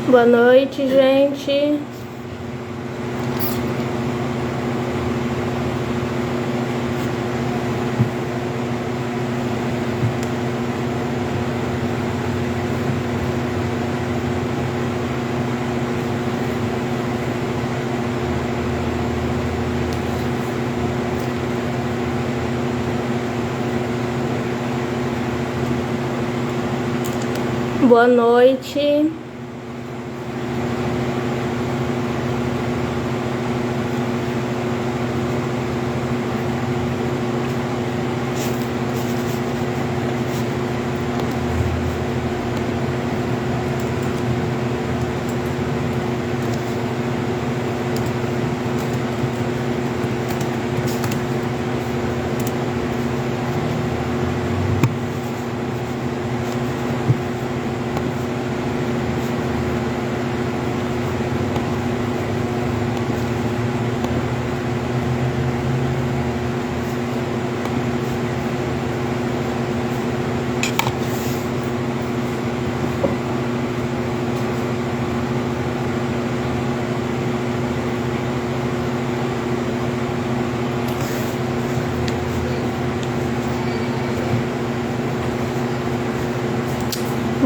Boa noite, gente. Boa noite.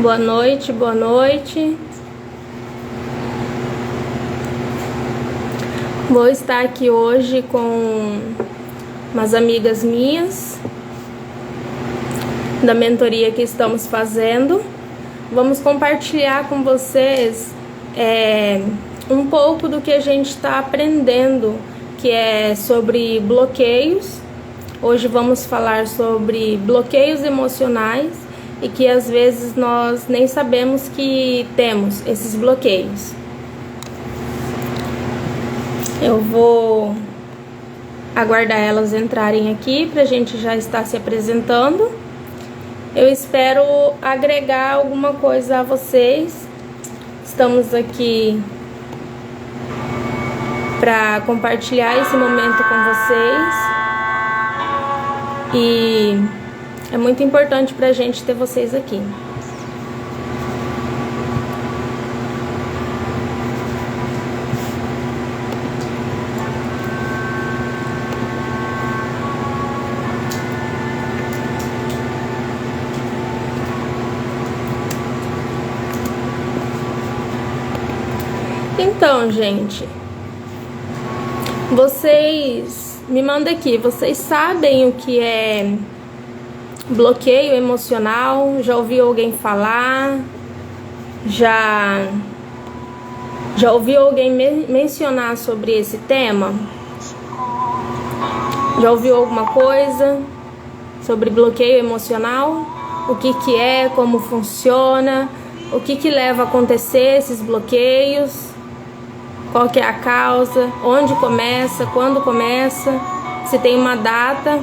Boa noite, boa noite. Vou estar aqui hoje com umas amigas minhas da mentoria que estamos fazendo. Vamos compartilhar com vocês um pouco do que a gente está aprendendo, que é sobre bloqueios. Hoje vamos falar sobre bloqueios emocionais e que às vezes nós nem sabemos que temos esses bloqueios. Eu vou aguardar elas entrarem aqui para a gente já estar se apresentando. Eu espero agregar alguma coisa a vocês. Estamos aqui para compartilhar esse momento com vocês. E é muito importante para a gente ter vocês aqui. Então, gente, vocês me mandam aqui, vocês sabem o que é bloqueio emocional? Já ouviu alguém falar? Já ouviu alguém mencionar sobre esse tema? Já ouviu alguma coisa sobre bloqueio emocional? O que é, como funciona, o que leva a acontecer esses bloqueios? Qual que é a causa? Onde começa? Quando começa? Se tem uma data?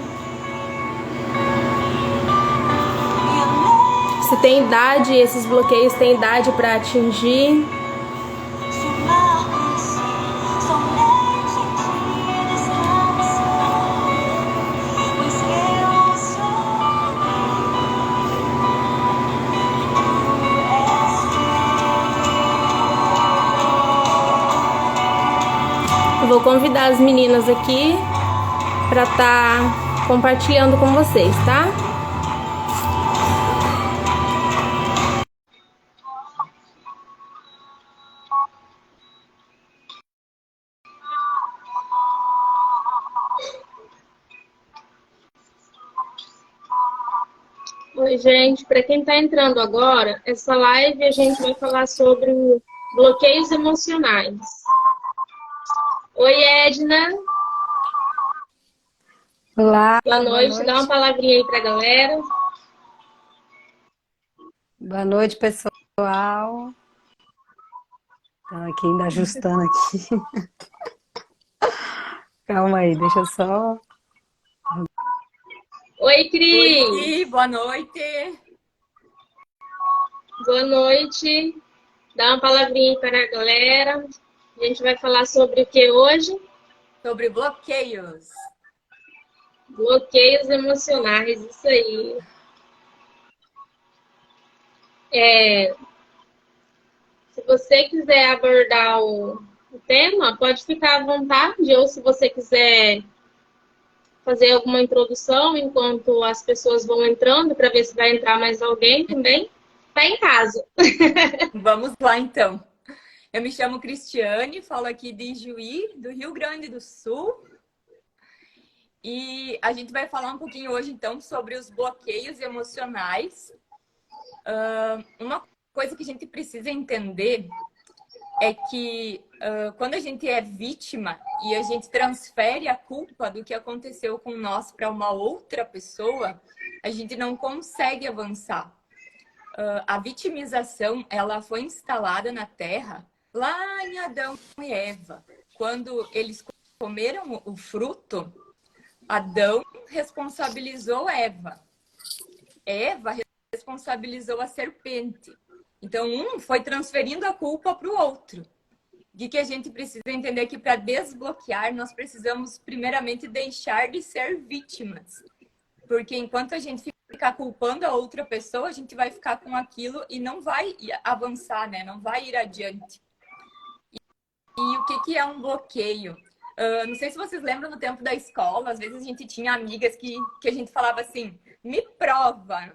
Se tem idade, esses bloqueios têm idade para atingir? Eu vou convidar as meninas aqui para estar compartilhando com vocês, tá? Oi, gente. Para quem está entrando agora, essa live a gente vai falar sobre bloqueios emocionais. Oi, Edna. Olá, Boa noite. Dá uma palavrinha aí para a galera. boa noite, pessoal. Tá aqui ainda ajustando aqui. Calma aí, deixa eu só. Oi, Cris. Oi, boa noite. Boa noite. Dá uma palavrinha aí para a galera. A gente vai falar sobre o que hoje? Sobre bloqueios. Bloqueios emocionais, isso aí. Se você quiser abordar o tema, pode ficar à vontade, ou se você quiser fazer alguma introdução enquanto as pessoas vão entrando, para ver se vai entrar mais alguém também, tá em casa. Vamos lá, então. Eu me chamo Cristiane, falo aqui de Juí, do Rio Grande do Sul. E a gente vai falar um pouquinho hoje, então, sobre os bloqueios emocionais. Uma coisa que a gente precisa entender é que quando a gente é vítima e a gente transfere a culpa do que aconteceu com nós para uma outra pessoa, a gente não consegue avançar. A vitimização, ela foi instalada na Terra lá em Adão e Eva. Quando eles comeram o fruto, Adão responsabilizou Eva. Eva responsabilizou a serpente. Então, um foi transferindo a culpa para o outro. De que a gente precisa entender que para desbloquear, nós precisamos primeiramente deixar de ser vítimas. Porque enquanto a gente ficar culpando a outra pessoa, a gente vai ficar com aquilo e não vai avançar, né? Não vai ir adiante. E o que é um bloqueio? Não sei se vocês lembram no tempo da escola, às vezes a gente tinha amigas que a gente falava assim, me prova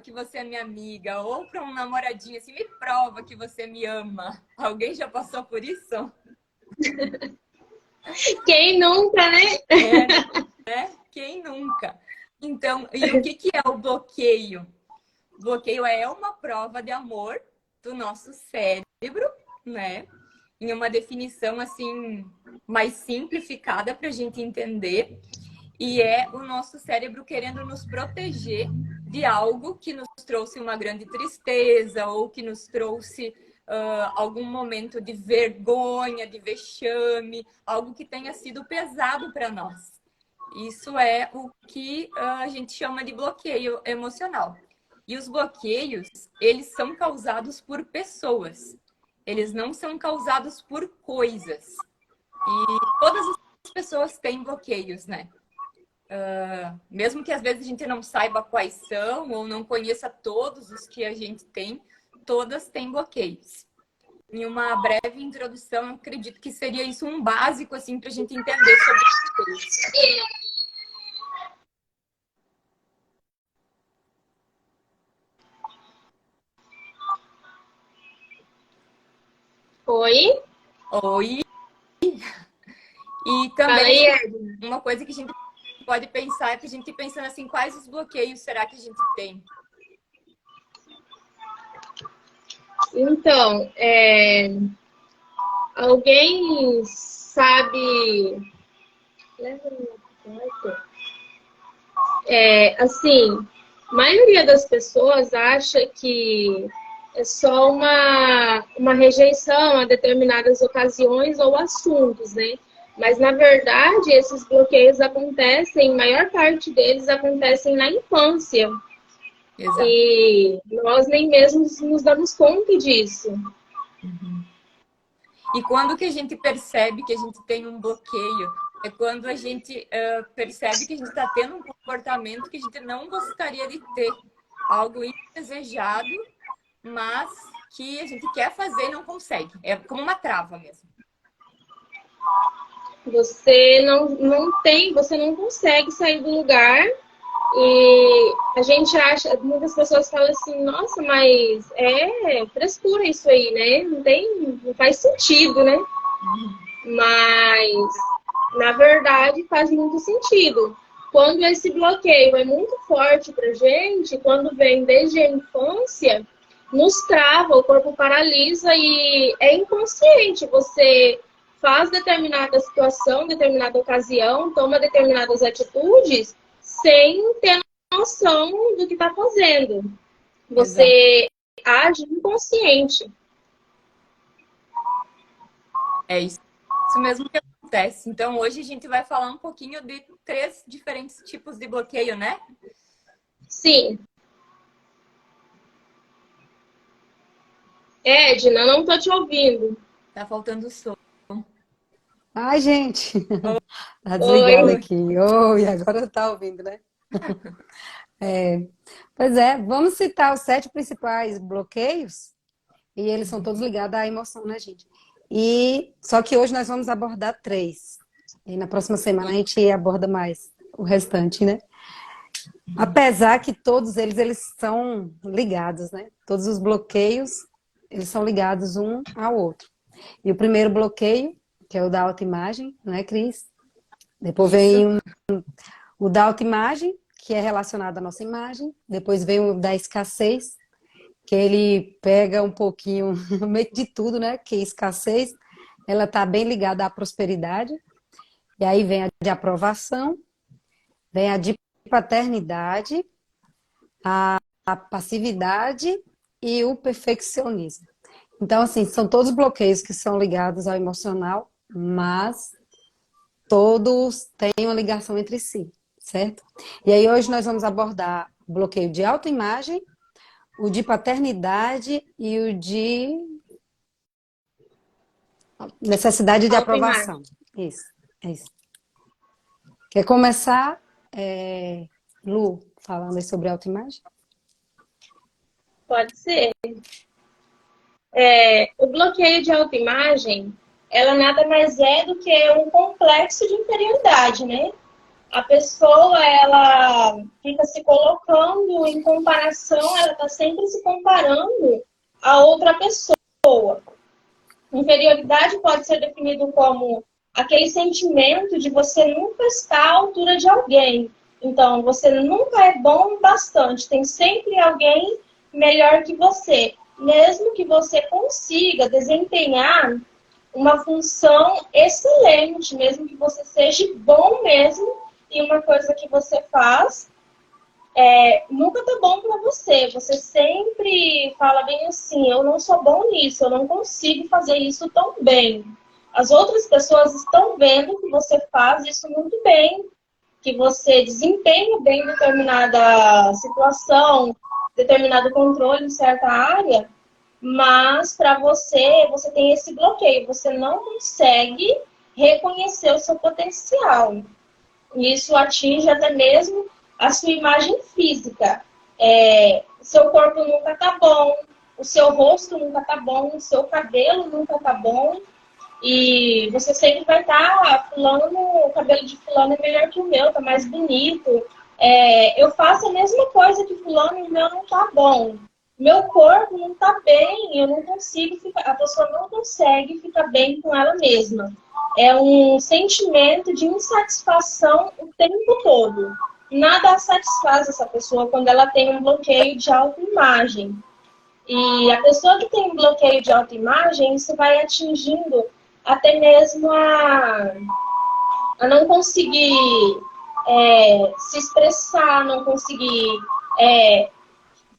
que você é minha amiga. Ou para um namoradinho assim, me prova que você me ama. Alguém já passou por isso? Quem nunca, né? Né? Quem nunca? Então, e o que é o bloqueio? O bloqueio é uma prova de amor do nosso cérebro, né? Em uma definição assim mais simplificada para a gente entender, e é o nosso cérebro querendo nos proteger de algo que nos trouxe uma grande tristeza ou que nos trouxe algum momento de vergonha, de vexame, algo que tenha sido pesado para nós. Isso é o que a gente chama de bloqueio emocional. E os bloqueios, eles são causados por pessoas. Eles não são causados por coisas. E todas as pessoas têm bloqueios, né? Mesmo que às vezes a gente não saiba quais são ou não conheça todos os que a gente tem, todas têm bloqueios. Em uma breve introdução, eu acredito que seria isso um básico assim, para a gente entender sobre bloqueios. Oi? Oi. E Fala também aí. uma coisa que a gente pode pensar é que a gente pensando assim, quais os bloqueios será que a gente tem? Então, alguém sabe... assim, a maioria das pessoas acha que é só uma rejeição a determinadas ocasiões ou assuntos, né? Mas, na verdade, esses bloqueios acontecem, a maior parte deles acontecem na infância. Exato. E nós nem mesmo nos damos conta disso. E quando que a gente percebe que a gente tem um bloqueio? É quando a gente percebe que a gente está tendo um comportamento que a gente não gostaria de ter. Algo indesejado, mas que a gente quer fazer e não consegue. É como uma trava mesmo. Você você não consegue sair do lugar e a gente acha, muitas pessoas falam assim, nossa, mas é frescura isso aí, né? Não faz sentido, né? Mas na verdade faz muito sentido. Quando esse bloqueio é muito forte pra gente, quando vem desde a infância, nos trava, o corpo paralisa e é inconsciente. Você faz determinada situação, determinada ocasião, toma determinadas atitudes sem ter noção do que está fazendo. Você age inconsciente. É isso mesmo que acontece. Então, hoje a gente vai falar um pouquinho de 3 diferentes tipos de bloqueio, né? Sim. Edna, não tô te ouvindo. Tá faltando som. Ai, gente. Tá desligado aqui. Oi, agora tá ouvindo, né? Pois é, vamos citar os 7 principais bloqueios? E eles são todos ligados à emoção, né, gente? E só que hoje nós vamos abordar 3. E na próxima semana a gente aborda mais o restante, né? Apesar que todos eles são ligados, né? Todos os bloqueios, eles são ligados um ao outro. E o primeiro bloqueio, que é o da autoimagem, não é, Cris? Depois vem o da autoimagem, que é relacionado à nossa imagem. Depois vem o da escassez, que ele pega um pouquinho meio de tudo, né? Que escassez, ela está bem ligada à prosperidade. E aí vem a de aprovação, vem a de paternidade, a passividade e o perfeccionismo. Então, assim, são todos bloqueios que são ligados ao emocional, mas todos têm uma ligação entre si, certo? E aí hoje nós vamos abordar o bloqueio de autoimagem, o de paternidade e o de necessidade de aprovação. Isso, é isso. Quer começar, Lu, falando aí sobre autoimagem? Pode ser. O bloqueio de autoimagem, ela nada mais é do que um complexo de inferioridade, né? A pessoa, ela fica se colocando em comparação, ela está sempre se comparando a outra pessoa. Inferioridade pode ser definido como aquele sentimento de você nunca estar à altura de alguém. Então, você nunca é bom o bastante, tem sempre alguém melhor que você. Mesmo que você consiga desempenhar uma função excelente, mesmo que você seja bom mesmo, e uma coisa que você faz, nunca tá bom para você. Você sempre fala bem assim, eu não sou bom nisso, eu não consigo fazer isso tão bem. As outras pessoas estão vendo que você faz isso muito bem, que você desempenha bem determinada situação, determinado controle em certa área, mas para você, você tem esse bloqueio, você não consegue reconhecer o seu potencial. Isso atinge até mesmo a sua imagem física. Seu corpo nunca tá bom, o seu rosto nunca tá bom, o seu cabelo nunca tá bom. E você sempre vai estar fulano, o cabelo de fulano é melhor que o meu, tá mais bonito. Eu faço a mesma coisa que fulano e o meu não tá bom. Meu corpo não tá bem, eu não consigo ficar, a pessoa não consegue ficar bem com ela mesma. É um sentimento de insatisfação o tempo todo. Nada satisfaz essa pessoa quando ela tem um bloqueio de autoimagem. E a pessoa que tem um bloqueio de autoimagem, isso vai atingindo até mesmo a não conseguir se expressar, não conseguir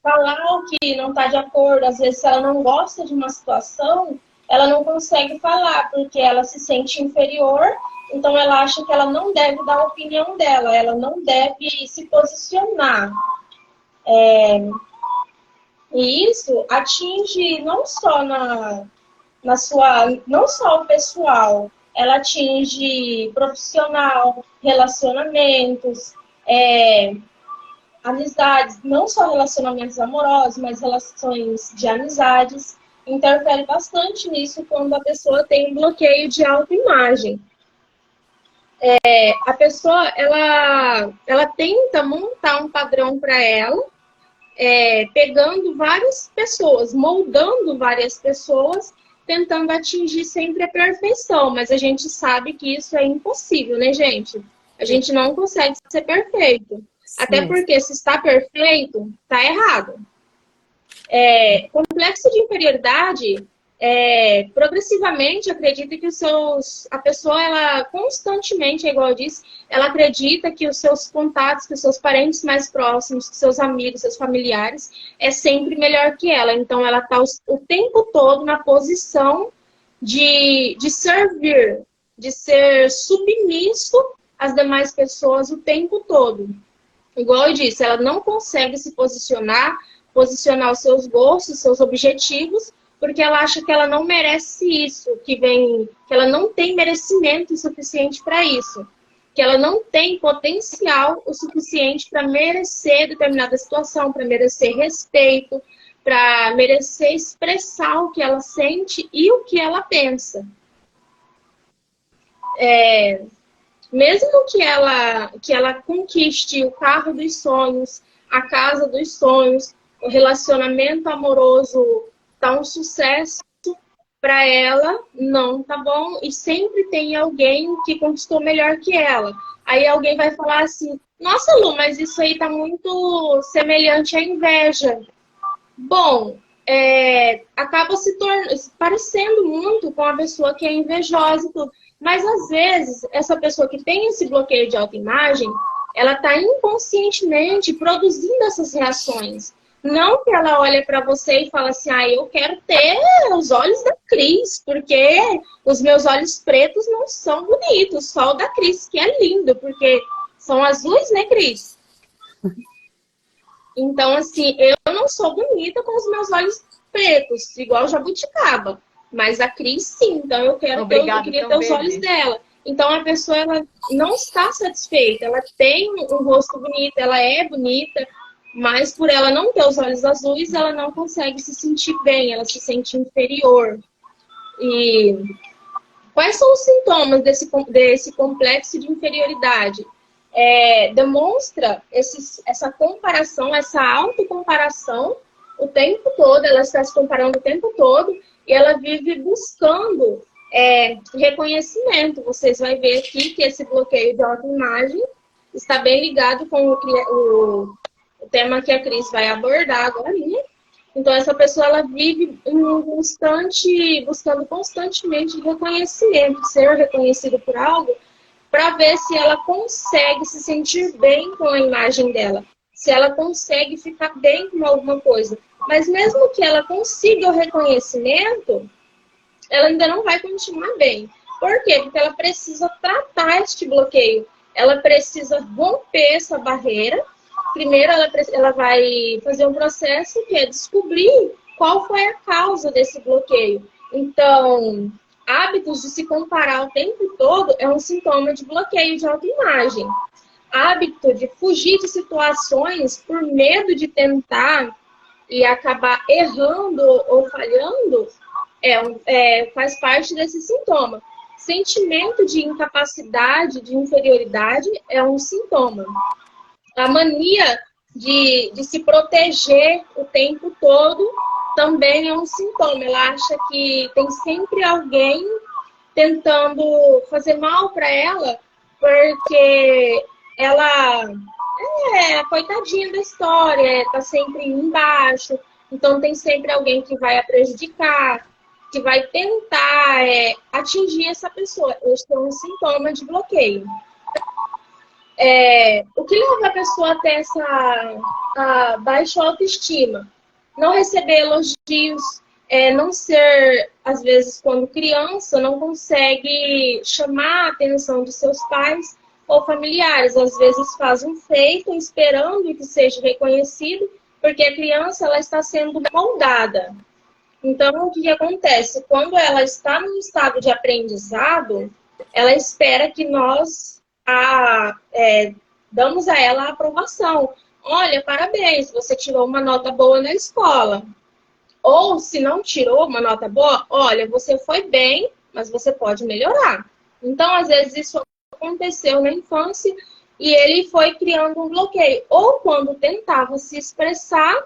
falar o que não está de acordo. Às vezes, se ela não gosta de uma situação, ela não consegue falar, porque ela se sente inferior, então ela acha que ela não deve dar a opinião dela, ela não deve se posicionar. E isso atinge não só não só o pessoal, ela atinge profissional, relacionamentos, amizades, não só relacionamentos amorosos, mas relações de amizades. Interfere bastante nisso quando a pessoa tem um bloqueio de autoimagem. A pessoa, ela tenta montar um padrão para ela, pegando várias pessoas, moldando várias pessoas, tentando atingir sempre a perfeição. Mas a gente sabe que isso é impossível, né, gente? A gente não consegue ser perfeito. Sim. Até porque se está perfeito, está errado. Complexo de inferioridade, progressivamente acredita que a pessoa, ela constantemente, igual eu disse, ela acredita que os seus contatos, que os seus parentes mais próximos, que seus amigos, seus familiares, é sempre melhor que ela. Então, ela está o tempo todo na posição de servir, de ser submisso às demais pessoas o tempo todo. Igual eu disse, ela não consegue se posicionar os seus gostos, seus objetivos, porque ela acha que ela não merece isso, que ela não tem merecimento suficiente para isso, que ela não tem potencial o suficiente para merecer determinada situação, para merecer respeito, para merecer expressar o que ela sente e o que ela pensa. Mesmo que ela conquiste o carro dos sonhos, a casa dos sonhos, o relacionamento amoroso tá um sucesso, para ela não tá bom, e sempre tem alguém que conquistou melhor que ela. Aí alguém vai falar assim: nossa, Lu, mas isso aí tá muito semelhante à inveja. Bom, acaba se parecendo muito com a pessoa que é invejosa e tudo. Mas às vezes, essa pessoa que tem esse bloqueio de autoimagem, ela está inconscientemente produzindo essas reações. Não que ela olha para você e fala assim: ah, eu quero ter os olhos da Cris, porque os meus olhos pretos não são bonitos, só o da Cris, que é lindo, porque são azuis, né, Cris? Então, assim, eu não sou bonita com os meus olhos pretos, igual jabuticaba. Mas a Cris, sim. Então, eu queria ter os olhos dela. Então, a pessoa, ela não está satisfeita. Ela tem um rosto bonito, ela é bonita, mas por ela não ter os olhos azuis, ela não consegue se sentir bem, ela se sente inferior. E quais são os sintomas desse complexo de inferioridade? Demonstra essa comparação, essa autocomparação o tempo todo, ela está se comparando o tempo todo e ela vive buscando reconhecimento. Vocês vão ver aqui que esse bloqueio de autoimagem está bem ligado com o tema que a Cris vai abordar agora, né? Então, essa pessoa, ela vive buscando constantemente reconhecimento, ser reconhecido por algo, para ver se ela consegue se sentir bem com a imagem dela, se ela consegue ficar bem com alguma coisa. Mas mesmo que ela consiga o reconhecimento, ela ainda não vai continuar bem. Por quê? Porque ela precisa tratar este bloqueio. Ela precisa romper essa barreira. Primeiro, ela vai fazer um processo que é descobrir qual foi a causa desse bloqueio. Então, hábitos de se comparar o tempo todo é um sintoma de bloqueio de autoimagem. Hábito de fugir de situações por medo de tentar e acabar errando ou falhando faz parte desse sintoma. Sentimento de incapacidade, de inferioridade é um sintoma. A mania de se proteger o tempo todo também é um sintoma. Ela acha que tem sempre alguém tentando fazer mal para ela, porque ela é a coitadinha da história, tá sempre embaixo. Então tem sempre alguém que vai a prejudicar, que vai tentar atingir essa pessoa. Este é um sintoma de bloqueio. O que leva a pessoa a ter essa baixa autoestima? Não receber elogios, não ser, às vezes, quando criança, não consegue chamar a atenção de seus pais ou familiares. Às vezes faz um feito esperando que seja reconhecido, porque a criança ela está sendo moldada. Então, o que acontece? Quando ela está no estado de aprendizado, ela espera que nós damos a ela a aprovação. Olha, parabéns, você tirou uma nota boa na escola. Ou, se não tirou uma nota boa, olha, você foi bem, mas você pode melhorar. Então, às vezes, isso aconteceu na infância e ele foi criando um bloqueio. Ou, quando tentava se expressar,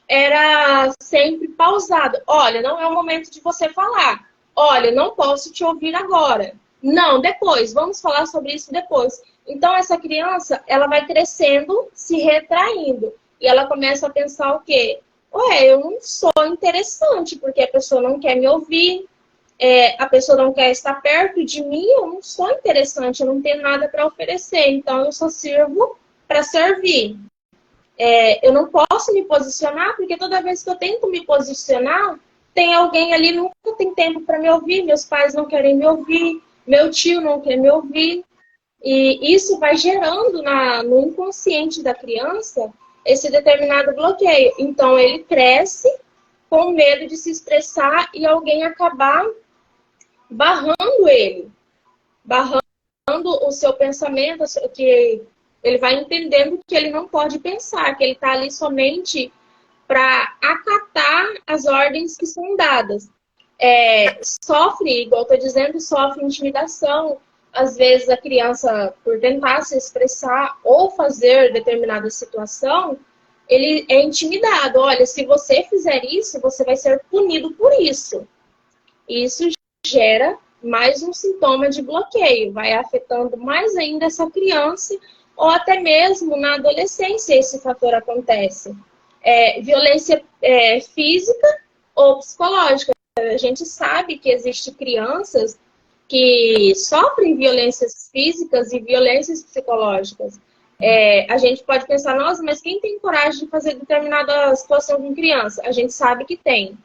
era sempre pausado. Olha, não é o momento de você falar. Olha, não posso te ouvir agora. Não, depois, vamos falar sobre isso depois. Então, essa criança, ela vai crescendo, se retraindo. E ela começa a pensar o quê? Ué, eu não sou interessante, porque a pessoa não quer me ouvir, a pessoa não quer estar perto de mim, eu não sou interessante, eu não tenho nada para oferecer, então eu só sirvo para servir. Eu não posso me posicionar, porque toda vez que eu tento me posicionar, tem alguém ali que nunca tem tempo para me ouvir, meus pais não querem me ouvir, meu tio não quer me ouvir. E isso vai gerando no inconsciente da criança esse determinado bloqueio. Então, ele cresce com medo de se expressar e alguém acabar barrando ele, barrando o seu pensamento, que ele vai entendendo que ele não pode pensar, que ele está ali somente para acatar as ordens que são dadas. Sofre, igual eu estou dizendo, sofre intimidação. Às vezes a criança, por tentar se expressar ou fazer determinada situação, ele é intimidado. Olha, se você fizer isso, você vai ser punido por isso. Isso gera mais um sintoma de bloqueio, vai afetando mais ainda essa criança, ou até mesmo na adolescência esse fator acontece. Violência física ou psicológica. A gente sabe que existem crianças que sofrem violências físicas e violências psicológicas. A gente pode pensar, nossa, mas quem tem coragem de fazer determinada situação com criança? A gente sabe que tem.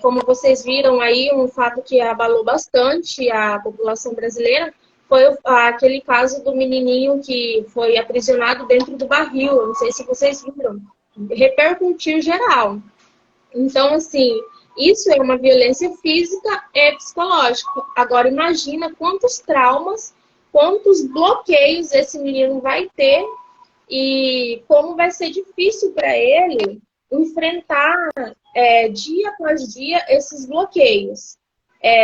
Como vocês viram aí, um fato que abalou bastante a população brasileira foi aquele caso do menininho que foi aprisionado dentro do barril. Eu não sei se vocês viram. Repercutiu geral. Então, assim, isso é uma violência física e psicológica. Agora, imagina quantos traumas, quantos bloqueios esse menino vai ter e como vai ser difícil para ele enfrentar dia após dia esses bloqueios.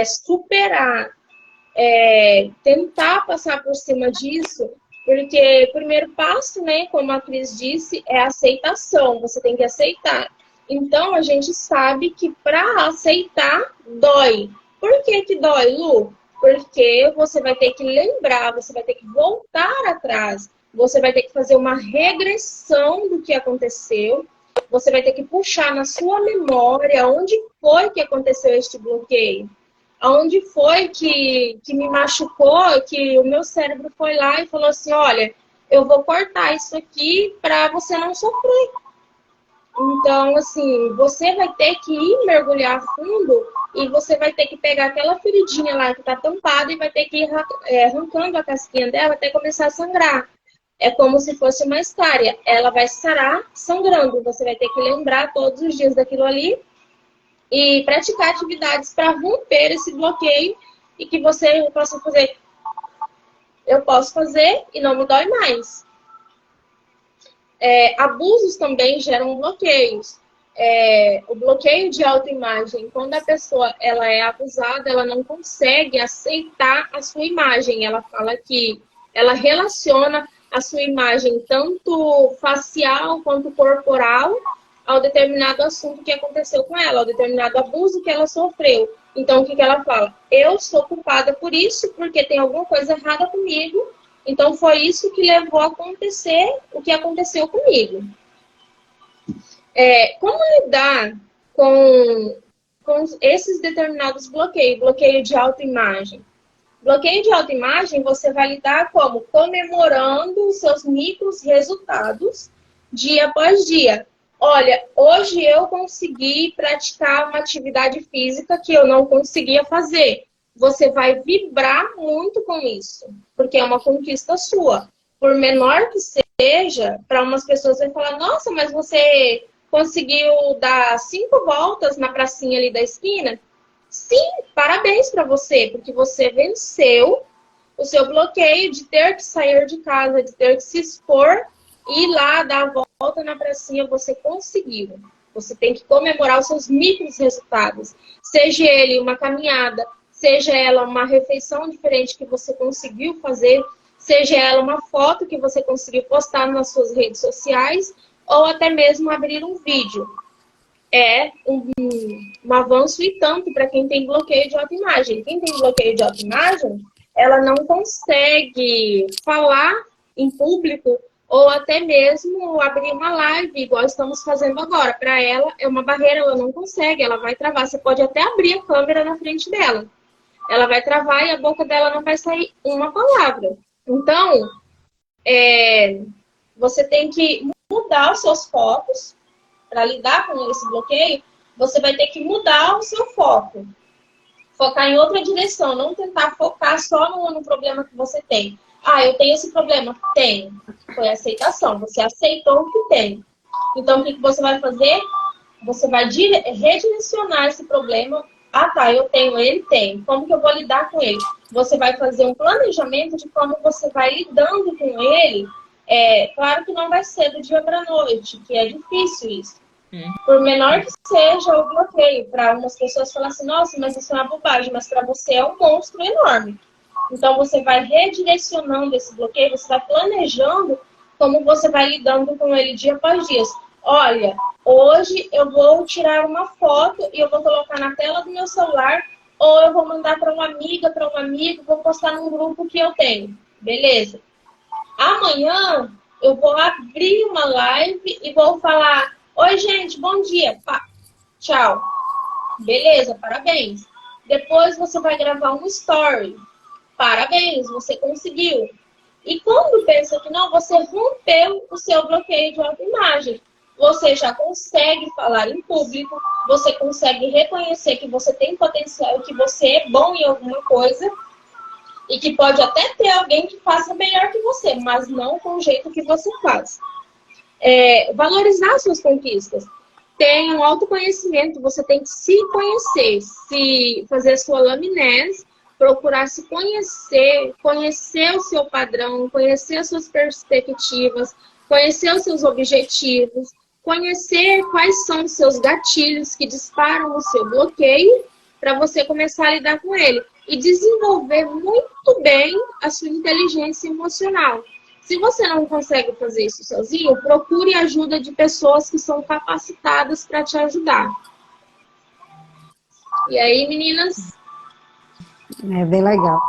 Superar, tentar passar por cima disso, porque o primeiro passo, né, como a Cris disse, é a aceitação. Você tem que aceitar. Então, a gente sabe que para aceitar, dói. Por que que dói, Lu? Porque você vai ter que lembrar, você vai ter que voltar atrás, você vai ter que fazer uma regressão do que aconteceu, você vai ter que puxar na sua memória onde foi que aconteceu este bloqueio, aonde foi que me machucou, que o meu cérebro foi lá e falou assim, olha, eu vou cortar isso aqui para você não sofrer. Então, assim, você vai ter que ir mergulhar fundo e você vai ter que pegar aquela feridinha lá que está tampada e vai ter que ir arrancando a casquinha dela até começar a sangrar. É como se fosse uma escária. Ela vai sarar sangrando. Você vai ter que lembrar todos os dias daquilo ali e praticar atividades para romper esse bloqueio e que você possa fazer. Eu posso fazer e não me dói mais. Abusos também geram bloqueios. O bloqueio de autoimagem, quando a pessoa ela é abusada, ela não consegue aceitar a sua imagem. Ela fala que ela relaciona a sua imagem, tanto facial quanto corporal, ao determinado assunto que aconteceu com ela, ao determinado abuso que ela sofreu. Então, o que ela fala? Eu sou culpada por isso, porque tem alguma coisa errada comigo. Então, foi isso que levou a acontecer o que aconteceu comigo. Como lidar com esses determinados bloqueios? Bloqueio de autoimagem. Bloqueio de autoimagem, você vai lidar como? Comemorando os seus micros resultados dia após dia. Olha, hoje eu consegui praticar uma atividade física que eu não conseguia fazer. Você vai vibrar muito com isso, porque é uma conquista sua. Por menor que seja, para umas pessoas vai falar, nossa, mas você conseguiu dar 5 voltas na pracinha ali da esquina? Sim, parabéns para você, porque você venceu o seu bloqueio de ter que sair de casa, de ter que se expor e ir lá dar a volta na pracinha, você conseguiu. Você tem que comemorar os seus micros resultados. Seja ele uma caminhada, seja ela uma refeição diferente que você conseguiu fazer, seja ela uma foto que você conseguiu postar nas suas redes sociais, ou até mesmo abrir um vídeo. É um avanço e tanto para quem tem bloqueio de autoimagem. Quem tem bloqueio de autoimagem, ela não consegue falar em público ou até mesmo abrir uma live, igual estamos fazendo agora. Para ela, é uma barreira, ela não consegue, ela vai travar. Você pode até abrir a câmera na frente dela. Ela vai travar e a boca dela não vai sair uma palavra. Então, você tem que mudar os seus focos. Para lidar com esse bloqueio, você vai ter que mudar o seu foco. Focar em outra direção, não tentar focar só no problema que você tem. Ah, eu tenho esse problema? Tenho. Foi aceitação, você aceitou o que tem. Então, o que você vai fazer? Você vai redirecionar esse problema. Ah, tá, eu tenho, ele tem. Como que eu vou lidar com ele? Você vai fazer um planejamento de como você vai lidando com ele. Claro que não vai ser do dia para a noite, que é difícil isso. Por menor que seja o bloqueio, para algumas pessoas falam assim, nossa, mas isso é uma bobagem, mas para você é um monstro enorme. Então você vai redirecionando esse bloqueio, você vai planejando como você vai lidando com ele dia após dia. Olha, hoje eu vou tirar uma foto e eu vou colocar na tela do meu celular, ou eu vou mandar para uma amiga, para um amigo, vou postar num grupo que eu tenho. Beleza. Amanhã eu vou abrir uma live e vou falar: oi, gente, bom dia. Pá, tchau. Beleza, parabéns. Depois você vai gravar um story. Parabéns, você conseguiu. E quando pensa que não, você rompeu o seu bloqueio de autoimagem. Você já consegue falar em público, você consegue reconhecer que você tem potencial, que você é bom em alguma coisa e que pode até ter alguém que faça melhor que você, mas não com o jeito que você faz. Valorizar suas conquistas. Tem um autoconhecimento, você tem que se conhecer, se fazer a sua anamnese, procurar se conhecer, conhecer o seu padrão, conhecer as suas perspectivas, conhecer os seus objetivos, conhecer quais são os seus gatilhos que disparam o seu bloqueio para você começar a lidar com ele e desenvolver muito bem a sua inteligência emocional. Se você não consegue fazer isso sozinho, procure ajuda de pessoas que são capacitadas para te ajudar. E aí, meninas? É bem legal.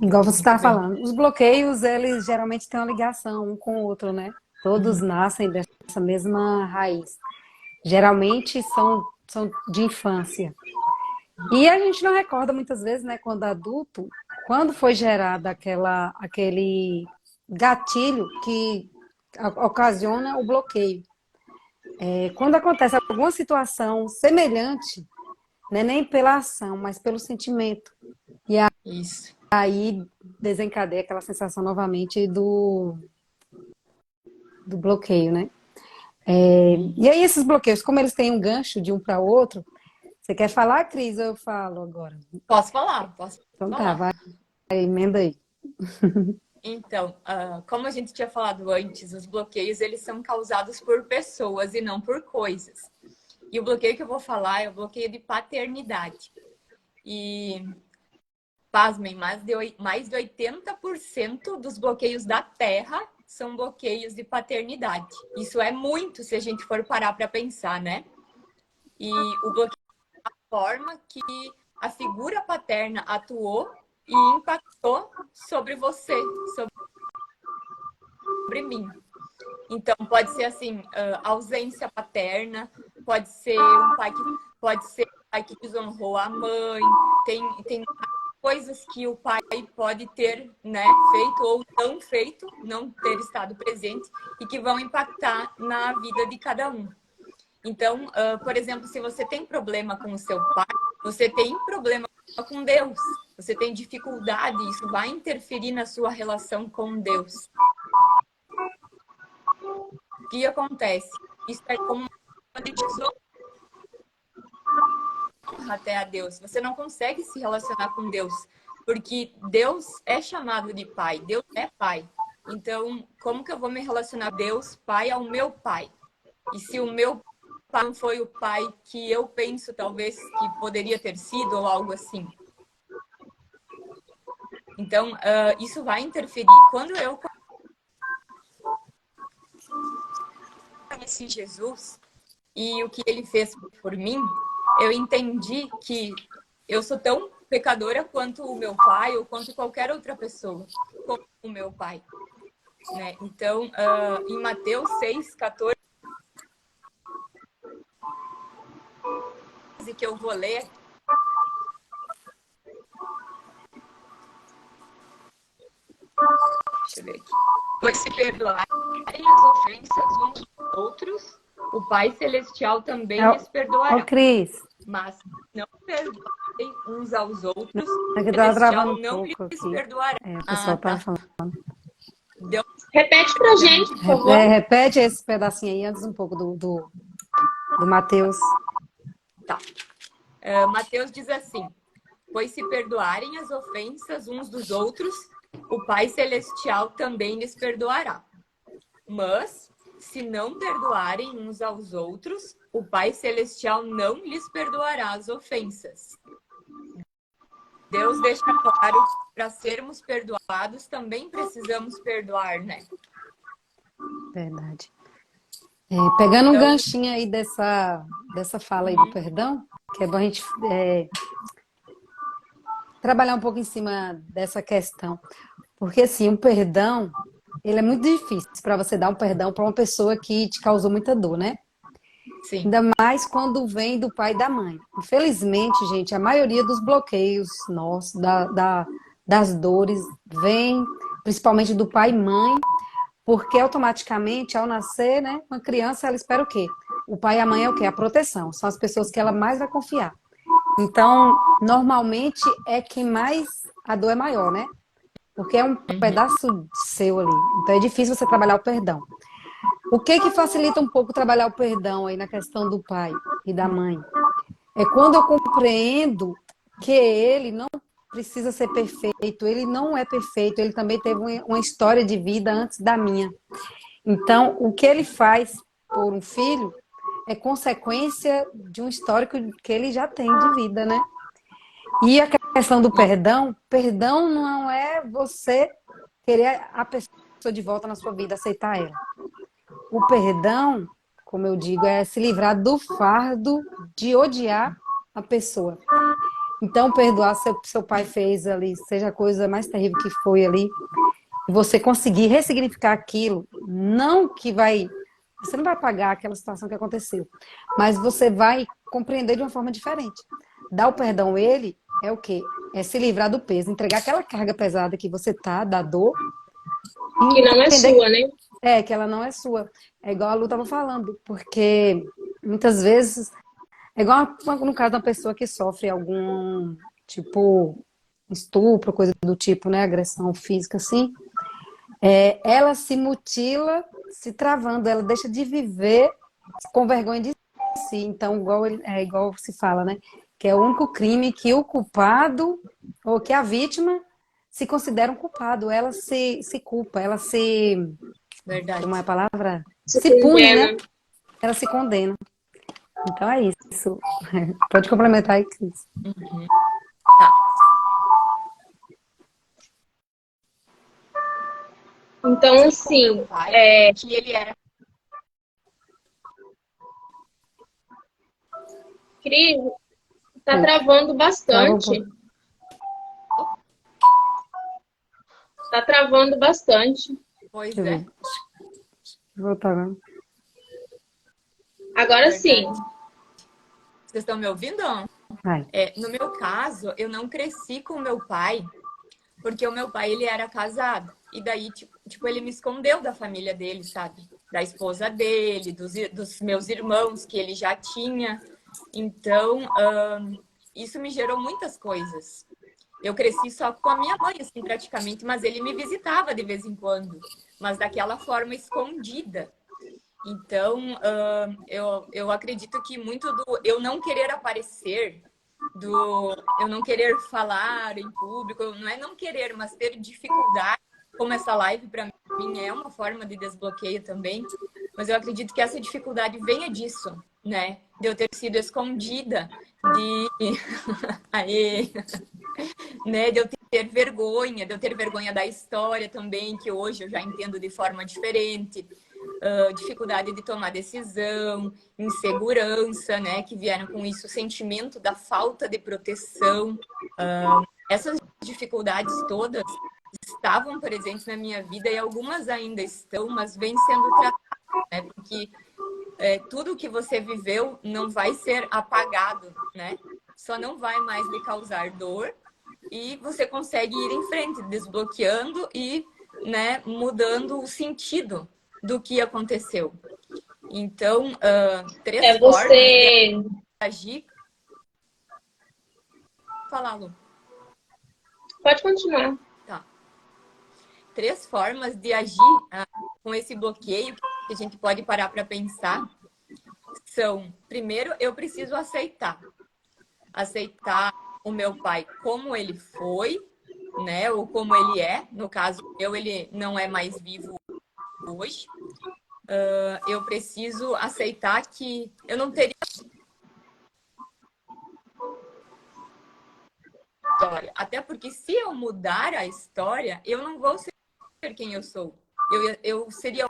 Igual você estava falando, os bloqueios, eles geralmente têm uma ligação um com o outro, né? Todos nascem dessa mesma raiz. Geralmente são de infância. E a gente não recorda muitas vezes, né, quando adulto, quando foi gerado aquele gatilho que ocasiona o bloqueio. Quando acontece alguma situação semelhante, não é nem pela ação, mas pelo sentimento. E Isso. aí desencadeia aquela sensação novamente do bloqueio, né? E aí esses bloqueios, como eles têm um gancho de um para o outro, você quer falar, Cris, ou eu falo agora? Posso falar? Posso Então falar. tá, vai, emenda aí. Então, como a gente tinha falado antes, os bloqueios eles são causados por pessoas e não por coisas. E o bloqueio que eu vou falar é o bloqueio de paternidade. E, pasmem, mais de 80% dos bloqueios da Terra são bloqueios de paternidade. Isso é muito se a gente for parar para pensar, né? E o bloqueio é a forma que a figura paterna atuou e impactou sobre você, sobre mim. Então, pode ser assim, ausência paterna, pode ser um pai que desonrou a mãe, tem coisas que o pai pode ter, né, feito ou não feito, não ter estado presente e que vão impactar na vida de cada um. Então, por exemplo, se você tem problema com o seu pai, você tem problema com Deus, você tem dificuldade, isso vai interferir na sua relação com Deus. O que acontece? Isso é como uma desonra até a Deus. Você não consegue se relacionar com Deus, porque Deus é chamado de pai, Deus é pai. Então, como que eu vou me relacionar com Deus, pai, ao meu pai? E se o meu pai não foi o pai que eu penso, talvez, que poderia ter sido ou algo assim? Então, isso vai interferir. Quando eu conheci Jesus e o que ele fez por mim, eu entendi que eu sou tão pecadora quanto o meu pai ou quanto qualquer outra pessoa, como o meu pai. Né? Então, em Mateus 6:14, que eu vou ler, deixa eu ver aqui. Pois se perdoarem as ofensas uns dos outros, o Pai Celestial também lhes perdoará. Cris. Mas não perdoarem uns aos outros, É que o tá Celestial travando não um lhes pouco aqui. perdoará. O pessoal tá falando. Deu... Repete pra gente, por favor. Repete esse pedacinho aí antes um pouco do Mateus. Tá. Mateus diz assim: pois se perdoarem as ofensas uns dos outros, o Pai Celestial também lhes perdoará. Mas, se não perdoarem uns aos outros, o Pai Celestial não lhes perdoará as ofensas. Deus deixa claro que para sermos perdoados também precisamos perdoar, né? Verdade. Pegando um Então, ganchinho aí dessa fala aí do perdão, que é bom a gente trabalhar um pouco em cima dessa questão. Porque, assim, o perdão, ele é muito difícil para você dar um perdão para uma pessoa que te causou muita dor, né? sim. Ainda mais quando vem do pai e da mãe. Infelizmente, gente, a maioria dos bloqueios nossos, das dores, vem principalmente do pai e mãe, porque automaticamente, ao nascer, né, uma criança, ela espera o quê? O pai e a mãe é o quê? A proteção. São as pessoas que ela mais vai confiar. Então, normalmente, é quem mais a dor é maior, né? Porque é um pedaço seu ali. Então, é difícil você trabalhar o perdão. O que que facilita um pouco trabalhar o perdão aí na questão do pai e da mãe? É quando eu compreendo que ele não precisa ser perfeito, ele não é perfeito, ele também teve uma história de vida antes da minha. Então, o que ele faz por um filho é consequência de um histórico que ele já tem de vida, né? E a questão do perdão, perdão não é você querer a pessoa de volta na sua vida, aceitar ela. O perdão, como eu digo, é se livrar do fardo de odiar a pessoa. Então, perdoar seu pai fez ali, seja a coisa mais terrível que foi ali, e você conseguir ressignificar aquilo, não que vai. Você não vai pagar aquela situação que aconteceu, mas você vai compreender de uma forma diferente. Dar o perdão a ele é o quê? É se livrar do peso, entregar aquela carga pesada que você tá, da dor, Que e não é entender sua, né? que ela não é sua. É igual a Lu estava falando, porque muitas vezes é igual no caso de uma pessoa que sofre algum tipo estupro, coisa do tipo, né, agressão física assim, ela se mutila se travando, ela deixa de viver com vergonha de si. Então, igual se fala, né, que é o único crime que o culpado ou que a vítima se considera um culpado, ela se culpa, ela se, como é a Verdade. palavra? Se Se pune, né? condena. Ela se condena. Então é isso. Pode complementar aí, Cris. Uhum. Tá. Então, Com meu assim, pai, que ele era. Cris, tá Oi. travando Trava um bastante. pouco. Tá travando bastante. Pois Deixa eu é, ver. Vou voltar agora. Agora sim. verdade. Vocês estão me ouvindo? Vai. No meu caso, eu não cresci com o meu pai, porque o meu pai, ele era casado. E daí, tipo, ele me escondeu da família dele, sabe? Da esposa dele, dos meus irmãos que ele já tinha. Então, isso me gerou muitas coisas. Eu cresci só com a minha mãe, assim, praticamente, mas ele me visitava de vez em quando, mas daquela forma escondida. Então, eu acredito que muito do eu não querer aparecer, do eu não querer falar em público, não é não querer, mas ter dificuldade, como essa live para mim é uma forma de desbloqueio também, mas eu acredito que essa dificuldade venha disso, né? De eu ter sido escondida, de Aê, né? De eu ter vergonha da história também, que hoje eu já entendo de forma diferente. Dificuldade de tomar decisão, insegurança, né? Que vieram com isso, o sentimento da falta de proteção. Essas dificuldades todas estavam presentes na minha vida e algumas ainda estão, mas vêm sendo tratadas, né? Porque tudo que você viveu não vai ser apagado, né? Só não vai mais lhe causar dor e você consegue ir em frente, desbloqueando e, né, mudando o sentido do que aconteceu. Então, três formas de Você. agir. Fala, Lu. Pode continuar. Tá. Três formas de agir com esse bloqueio que a gente pode parar para pensar são, primeiro, eu preciso aceitar o meu pai como ele foi, né, ou como ele é. No caso, ele não é mais vivo hoje. eu preciso aceitar que eu não teria história. Até porque se eu mudar a história, eu não vou ser quem eu sou. Eu seria,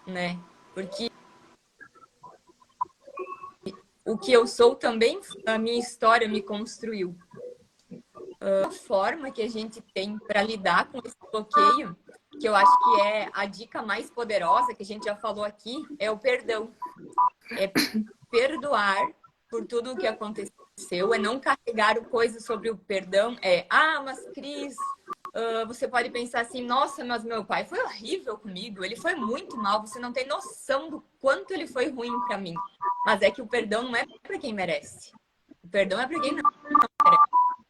né? Porque o que eu sou também, a minha história me construiu. A forma que a gente tem para lidar com esse bloqueio, que eu acho que é a dica mais poderosa, que a gente já falou aqui, é o perdão. É perdoar por tudo o que aconteceu, é não carregar o coisa sobre o perdão. Mas Cris, você pode pensar assim, nossa, mas meu pai foi horrível comigo, ele foi muito mal, você não tem noção do quanto ele foi ruim para mim. Mas é que o perdão não é para quem merece. O perdão é para quem não merece.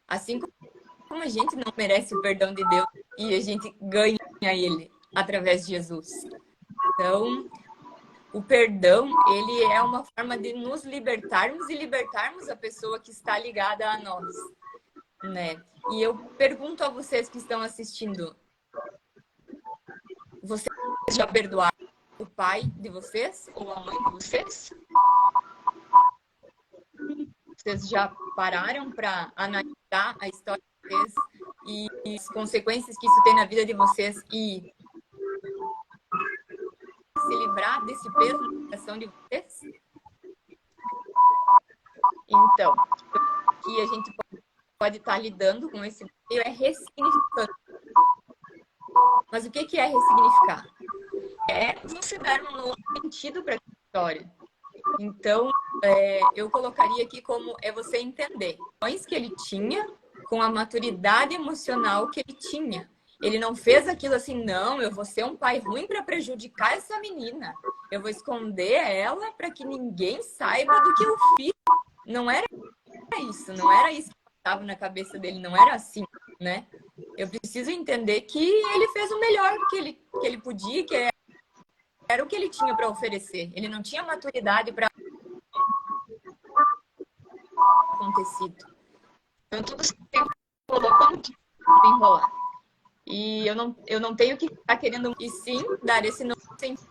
Assim como a gente não merece o perdão de Deus e a gente ganha ele através de Jesus. Então, o perdão, ele é uma forma de nos libertarmos e libertarmos a pessoa que está ligada a nós, né? E eu pergunto a vocês que estão assistindo, vocês já perdoaram o pai de vocês ou a mãe de vocês? Vocês já pararam para analisar a história de vocês e as consequências que isso tem na vida de vocês e se livrar desse peso na coração de vocês? Então, o que a gente pode estar lidando com esse bloqueio é ressignificando. Mas o que é ressignificar? É você dar um novo sentido para a história. Então, eu colocaria aqui como é você entender as que ele tinha com a maturidade emocional que ele tinha. Ele não fez aquilo assim, não, eu vou ser um pai ruim para prejudicar essa menina. Eu vou esconder ela para que ninguém saiba do que eu fiz. Não era isso, não era isso que estava na cabeça dele, não era assim, né? Eu preciso entender que ele fez o melhor que ele podia, que era o que ele tinha para oferecer. Ele não tinha maturidade para acontecido. Então, tudo se enrolou como que enrolar. E eu não tenho que estar querendo, e sim, dar esse novo sentido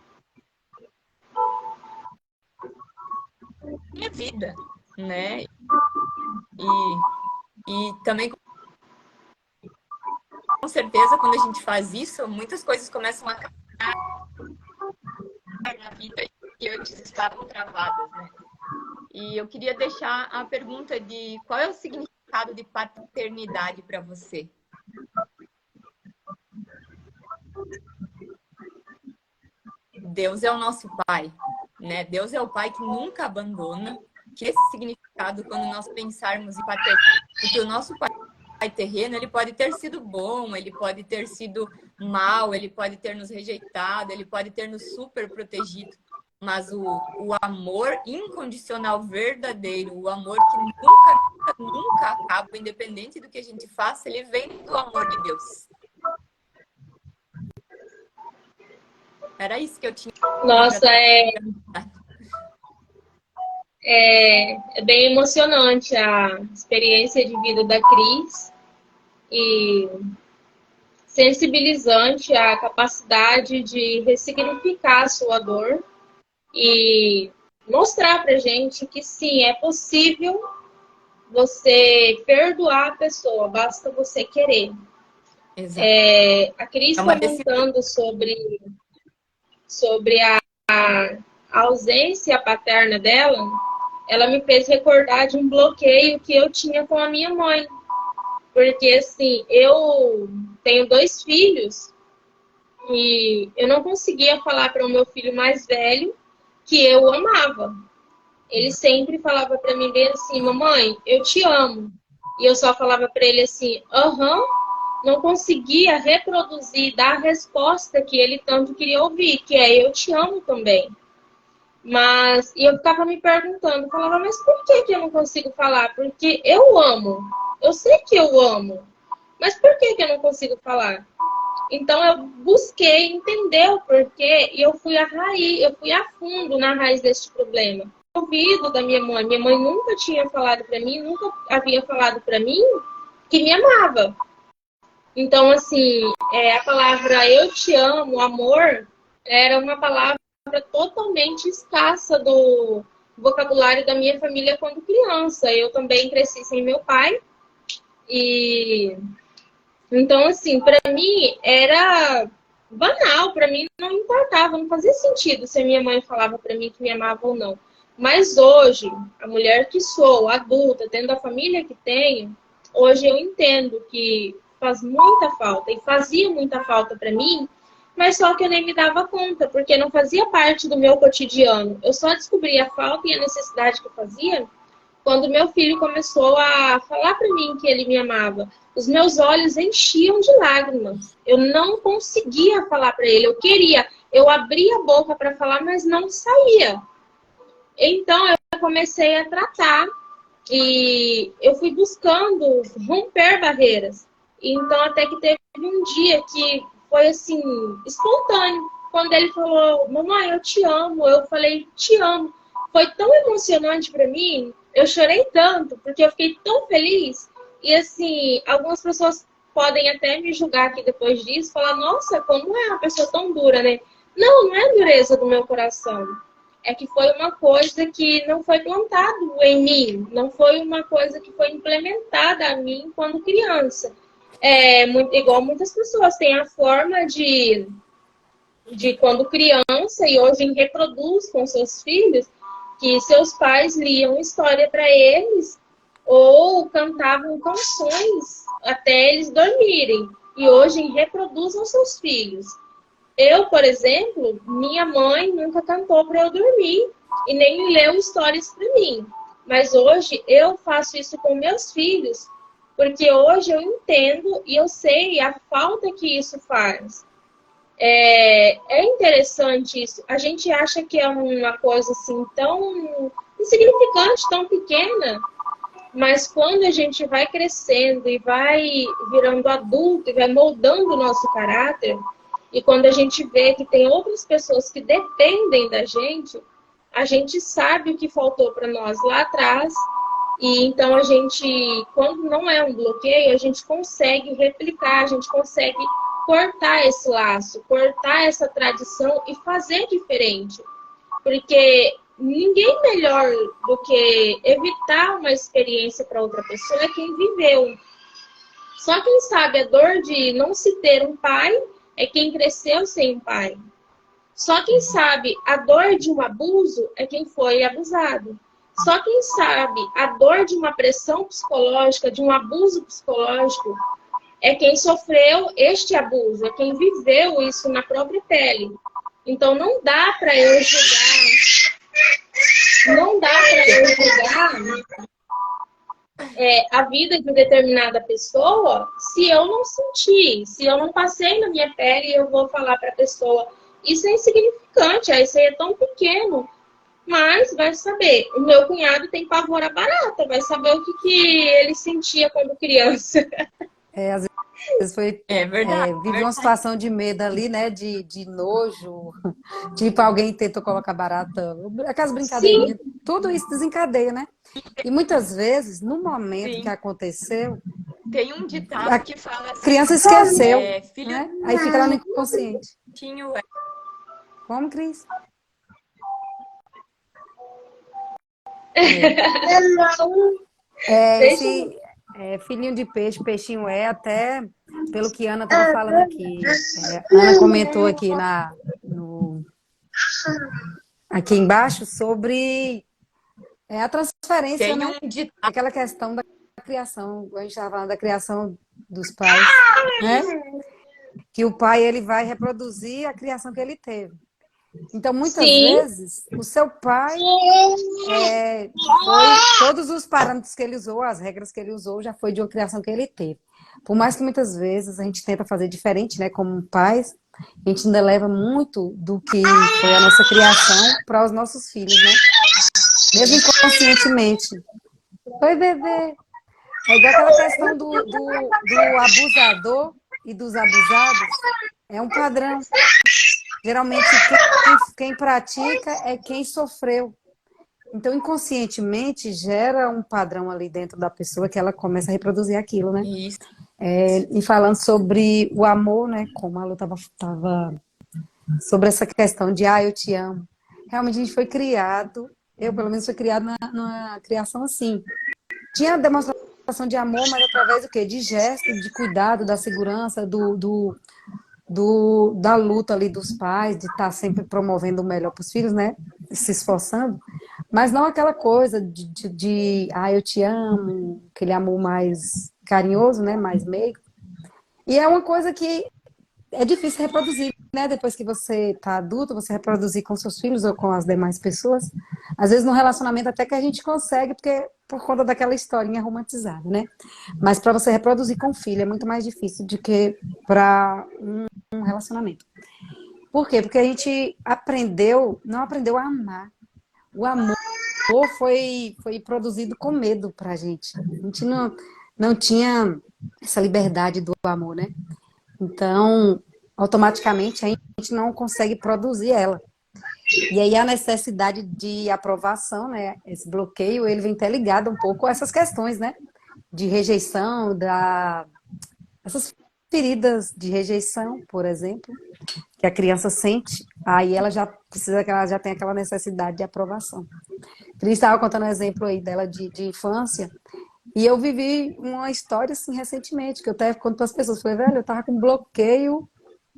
à minha vida, né? E também, com certeza, quando a gente faz isso, muitas coisas começam a caminhar na vida que antes estavam travadas, né? E eu queria deixar a pergunta de qual é o significado de paternidade para você? Deus é o nosso pai, né? Deus é o pai que nunca abandona. Que esse significado, quando nós pensarmos em paternidade, porque o nosso pai terreno, ele pode ter sido bom, ele pode ter sido mal, ele pode ter nos rejeitado, ele pode ter nos super protegido. Mas o amor incondicional verdadeiro, o amor que nunca acaba, independente do que a gente faça, ele vem do amor de Deus. Era isso que eu tinha. Nossa, é bem emocionante a experiência de vida da Cris e sensibilizante a capacidade de ressignificar a sua dor e mostrar pra gente que sim, é possível você perdoar a pessoa, basta você querer. Exato. A Cris comentando sobre a ausência paterna dela, ela me fez recordar de um bloqueio que eu tinha com a minha mãe. Porque, assim, eu tenho 2 filhos e eu não conseguia falar para o meu filho mais velho que eu o amava. Ele sempre falava para mim bem assim, mamãe, eu te amo. E eu só falava para ele assim, aham. Não conseguia reproduzir, dar a resposta que ele tanto queria ouvir, que é eu te amo também. E eu ficava me perguntando, falava, mas por que eu não consigo falar? Porque eu amo. Eu sei que eu amo. Mas por que eu não consigo falar? Então eu busquei entender o porquê e eu fui a fundo na raiz deste problema. Ouvido da minha mãe nunca tinha falado para mim, nunca havia falado para mim que me amava. Então, assim, a palavra eu te amo, amor, era uma palavra totalmente escassa do vocabulário da minha família quando criança. Eu também cresci sem meu pai. E então, assim, para mim era banal, para mim não importava, não fazia sentido se a minha mãe falava para mim que me amava ou não. Mas hoje, a mulher que sou, adulta, tendo a família que tenho, hoje eu entendo que faz muita falta e fazia muita falta para mim, mas só que eu nem me dava conta, porque não fazia parte do meu cotidiano. Eu só descobri a falta e a necessidade que eu fazia quando meu filho começou a falar para mim que ele me amava. Os meus olhos enchiam de lágrimas. Eu não conseguia falar para ele. Eu queria, eu abria a boca para falar, mas não saía. Então eu comecei a tratar e eu fui buscando romper barreiras. Então até que teve um dia que foi assim espontâneo, quando ele falou: "Mamãe, eu te amo". Eu falei: "Te amo". Foi tão emocionante para mim. Eu chorei tanto porque eu fiquei tão feliz. E assim, algumas pessoas podem até me julgar aqui depois disso, falar: "Nossa, como é uma pessoa tão dura, né?". Não, não é dureza do meu coração. É que foi uma coisa que não foi plantado em mim, não foi uma coisa que foi implementada a mim quando criança. É muito, igual muitas pessoas têm a forma de quando criança e hoje reproduz com seus filhos, que seus pais liam história para eles ou cantavam canções até eles dormirem. E hoje reproduz aos seus filhos. Eu, por exemplo, minha mãe nunca cantou para eu dormir e nem leu histórias para mim. Mas hoje eu faço isso com meus filhos, porque hoje eu entendo e eu sei a falta que isso faz. É interessante isso. A gente acha que é uma coisa assim tão insignificante, tão pequena, mas quando a gente vai crescendo e vai virando adulto e vai moldando o nosso caráter, e quando a gente vê que tem outras pessoas que dependem da gente, a gente sabe o que faltou para nós lá atrás. E então a gente, quando não é um bloqueio, a gente consegue replicar, a gente consegue cortar esse laço, cortar essa tradição e fazer diferente. Porque ninguém melhor do que evitar uma experiência para outra pessoa é quem viveu. Só quem sabe a dor de não se ter um pai é quem cresceu sem um pai. Só quem sabe a dor de um abuso é quem foi abusado. Só quem sabe a dor de uma pressão psicológica, de um abuso psicológico, é quem sofreu este abuso, é quem viveu isso na própria pele. Então não dá para eu julgar, não dá para eu julgar a vida de determinada pessoa se eu não senti, se eu não passei na minha pele e eu vou falar para a pessoa. Isso é insignificante, isso aí é tão pequeno. Mas vai saber, o meu cunhado tem pavor à barata, vai saber o que ele sentia quando criança. Às vezes foi, verdade. vive uma situação de medo ali, né? De nojo. Tipo, alguém tentou colocar barata. Aquelas brincadeirinhas. Sim. Tudo isso desencadeia, né? E muitas vezes, no momento Sim. que aconteceu, Tem um ditado que fala a assim, criança esqueceu, filho né? Aí fica lá no inconsciente. tinho Como, Cris? Esse filhinho de peixe, peixinho até pelo que Ana estava falando aqui. Ana comentou aqui embaixo sobre a transferência, tem né? um ditado Aquela questão da criação, a gente estava falando da criação dos pais, né? Que o pai ele vai reproduzir a criação que ele teve. Então, muitas vezes, o seu pai foi todos os parâmetros que ele usou, as regras que ele usou, já foi de uma criação que ele teve. Por mais que muitas vezes a gente tenta fazer diferente, né? Como pais, a gente ainda leva muito do que foi a nossa criação para os nossos filhos, né? Mesmo inconscientemente. Oi, bebê! É igual aquela questão do abusador e dos abusados. É um padrão. Geralmente, quem pratica é quem sofreu. Então, inconscientemente, gera um padrão ali dentro da pessoa que ela começa a reproduzir aquilo, né? Isso. E falando sobre o amor, né? Como a Lu tava sobre essa questão de eu te amo. Realmente a gente foi criado, eu pelo menos fui criado numa criação assim. Tinha a demonstração de amor, mas através do quê? De gesto, de cuidado, da segurança, da luta ali dos pais, de estar sempre promovendo o melhor para os filhos, né? Se esforçando. Mas não aquela coisa eu te amo, aquele amor mais carinhoso, né? Mais meigo. E é uma coisa que é difícil reproduzir, né? Depois que você está adulto, você reproduzir com seus filhos ou com as demais pessoas. Às vezes no relacionamento até que a gente consegue, porque por conta daquela historinha romantizada, né? Mas para você reproduzir com o filho é muito mais difícil do que para um relacionamento. Por quê? Porque a gente não aprendeu a amar. O amor foi produzido com medo pra gente. A gente não tinha essa liberdade do amor, né? Então, automaticamente, a gente não consegue produzir ela. E aí a necessidade de aprovação, né? Esse bloqueio, ele vem até ligado um pouco a essas questões, né? De rejeição, essas feridas de rejeição, por exemplo, que a criança sente, aí ela já precisa, que ela já tem aquela necessidade de aprovação. Cris estava contando um exemplo aí dela de infância, e eu vivi uma história assim recentemente, que eu até conto para as pessoas, falei, velho, eu tava com um bloqueio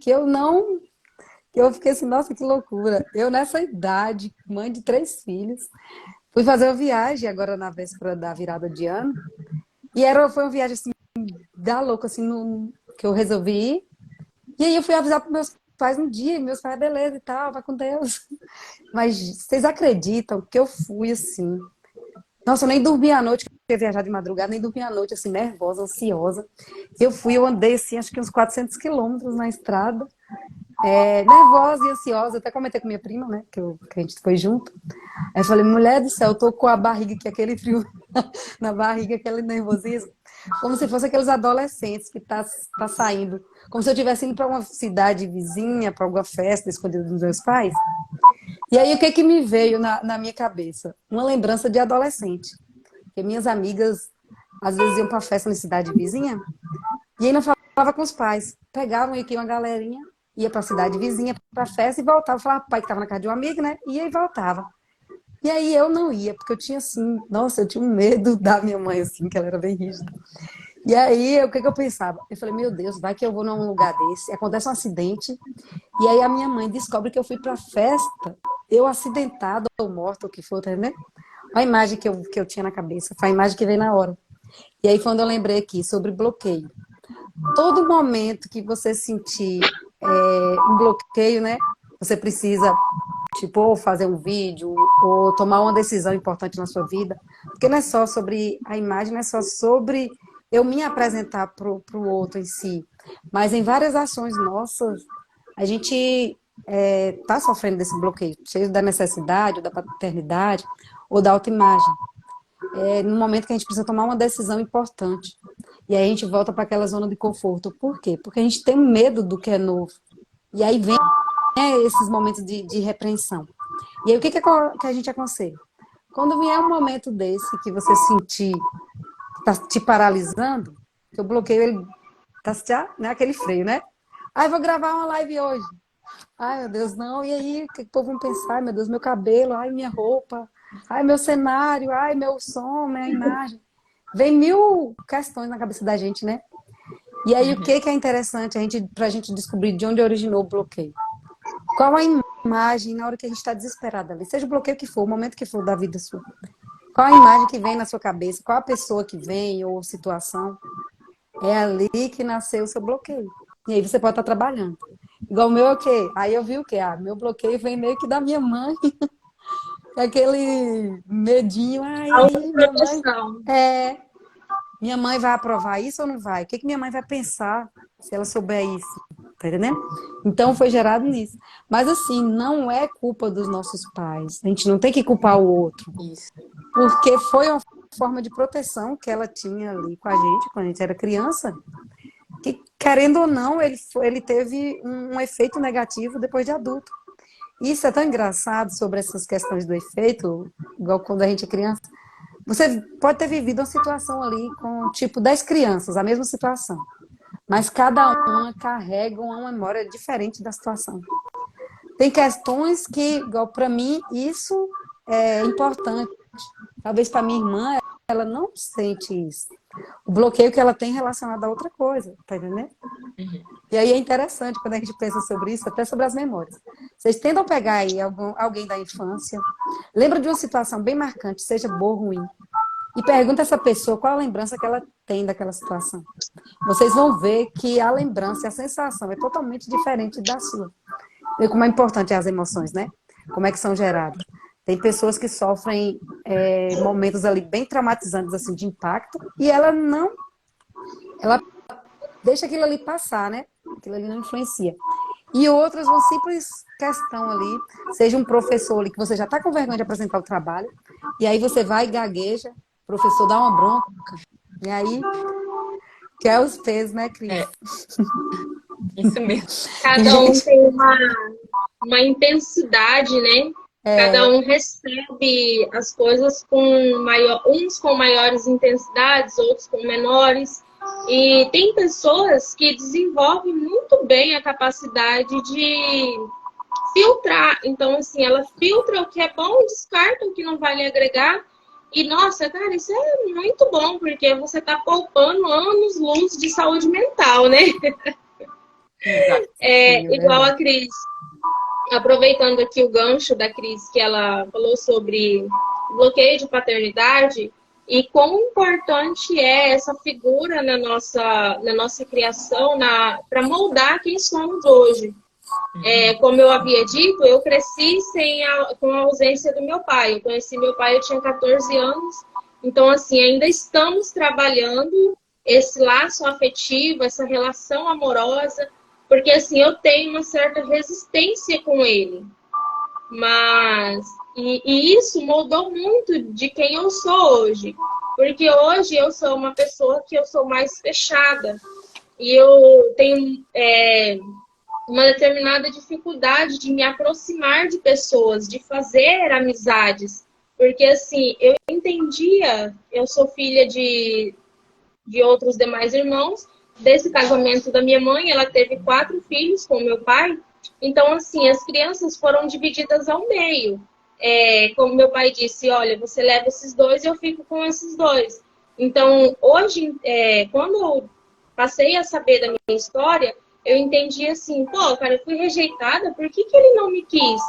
que eu fiquei assim, nossa, que loucura. Eu nessa idade, mãe de 3 filhos, fui fazer uma viagem agora na véspera da virada de ano, e foi uma viagem assim, da louca, assim, que eu resolvi ir. E aí eu fui avisar para meus pais um dia, e meus pais, beleza e tal, vai com Deus. Mas vocês acreditam que eu fui assim? Nossa, eu nem dormi à noite, porque eu ia viajar de madrugada, nem dormi à noite, assim, nervosa, ansiosa. Eu andei, assim, acho que uns 400 quilômetros na estrada, nervosa e ansiosa. Até comentei com minha prima, né, que a gente foi junto. Aí eu falei, mulher do céu, eu tô com a barriga, que aquele frio na barriga, aquele nervosismo. Como se fosse aqueles adolescentes que tá saindo. Como se eu estivesse indo para uma cidade vizinha, para alguma festa escondida dos meus pais. E aí, o que me veio na minha cabeça? Uma lembrança de adolescente. Porque minhas amigas, às vezes, iam para festa na cidade vizinha e aí não falava com os pais. Pegavam aqui uma galerinha, ia para a cidade vizinha, para a festa e voltava. Falava pro pai que estava na casa de um amigo, né? Ia e voltava. E aí eu não ia, porque eu tinha assim, nossa, eu tinha um medo da minha mãe, assim, que ela era bem rígida. E aí, o que eu pensava? Eu falei, meu Deus, vai que eu vou num lugar desse, acontece um acidente, e aí a minha mãe descobre que eu fui pra festa, eu acidentada ou morta, ou o que for, né? A imagem que eu tinha na cabeça, foi a imagem que veio na hora. E aí, quando eu lembrei aqui sobre bloqueio, todo momento que você sentir um bloqueio, né? Você precisa tipo, ou fazer um vídeo, ou tomar uma decisão importante na sua vida. Porque não é só sobre a imagem, não é só sobre eu me apresentar para o outro em si. Mas em várias ações nossas, a gente está sofrendo desse bloqueio, seja da necessidade, ou da paternidade, ou da autoimagem. No momento que a gente precisa tomar uma decisão importante. E aí a gente volta para aquela zona de conforto. Por quê? Porque a gente tem medo do que é novo. E aí vem esses momentos de repreensão. E aí, o que a gente aconselha? Quando vier um momento desse que você sentir que está te paralisando, que o bloqueio, ele tá já, né, aquele freio, né? Vou gravar uma live hoje. Ai, meu Deus, não. E aí, o que o povo vai pensar? Ai, meu Deus, meu cabelo, ai, minha roupa, ai, meu cenário, ai, meu som, minha imagem. Vem 1000 questões na cabeça da gente, né? E aí, o que é interessante para a gente descobrir de onde originou o bloqueio? Qual a imagem na hora que a gente está desesperada ali? Seja o bloqueio que for, o momento que for da vida sua. Qual a imagem que vem na sua cabeça? Qual a pessoa que vem ou situação? É ali que nasceu o seu bloqueio. E aí você pode estar trabalhando. Igual o meu é o quê? Aí eu vi o quê? Meu bloqueio vem meio que da minha mãe. Aquele medinho. Minha mãe vai aprovar isso ou não vai? O que minha mãe vai pensar se ela souber isso? Tá entendendo? Então foi gerado nisso. Mas assim, não é culpa dos nossos pais. A gente não tem que culpar o outro. Isso. Porque foi uma forma de proteção que ela tinha ali com a gente, quando a gente era criança, que, querendo ou não, ele teve um efeito negativo depois de adulto. Isso é tão engraçado sobre essas questões do efeito, igual quando a gente é criança. Você pode ter vivido uma situação ali com, tipo, 10 crianças, a mesma situação. Mas cada uma carrega uma memória diferente da situação. Tem questões que, igual para mim, isso é importante. Talvez para minha irmã, ela não sente isso. O bloqueio que ela tem relacionado a outra coisa, tá entendendo? E aí é interessante quando a gente pensa sobre isso, até sobre as memórias. Vocês tentam pegar aí alguém da infância, lembra de uma situação bem marcante, seja boa ou ruim, e pergunta a essa pessoa qual a lembrança que ela tem daquela situação. Vocês vão ver que a lembrança e a sensação é totalmente diferente da sua. Vê como é importante as emoções, né? Como é que são geradas. Tem pessoas que sofrem momentos ali bem traumatizantes, assim, de impacto, e ela deixa aquilo ali passar, né? Aquilo ali não influencia. E outras, uma simples questão ali, seja um professor ali que você já está com vergonha de apresentar o trabalho, e aí você vai e gagueja, o professor dá uma bronca, e aí quer os pesos, né, Cris? Isso mesmo. Cada um tem uma intensidade, né? Cada um recebe as coisas uns com maiores intensidades, outros com menores. E tem pessoas que desenvolvem muito bem a capacidade de filtrar. Então, assim, ela filtra o que é bom, descarta o que não vai lhe agregar. E, nossa, cara, isso é muito bom, porque você está poupando anos-luz de saúde mental, né? Igual a Cris. Aproveitando aqui o gancho da Cris, que ela falou sobre bloqueio de paternidade e quão importante é essa figura na nossa criação para moldar quem somos hoje. Como eu havia dito, eu cresci com a ausência do meu pai. Eu conheci meu pai, eu tinha 14 anos. Então, assim, ainda estamos trabalhando esse laço afetivo, essa relação amorosa, porque, assim, eu tenho uma certa resistência com ele. E isso moldou muito de quem eu sou hoje. Porque hoje eu sou uma pessoa que eu sou mais fechada. E eu tenho uma determinada dificuldade de me aproximar de pessoas, de fazer amizades. Porque, assim, eu entendia, eu sou filha de outros demais irmãos. Desse casamento da minha mãe, ela teve 4 filhos com meu pai. Então, assim, as crianças foram divididas ao meio. Como meu pai disse, olha, você leva esses 2 e eu fico com esses 2. Então, hoje, quando eu passei a saber da minha história, eu entendi assim, pô, cara, eu fui rejeitada, por que ele não me quis?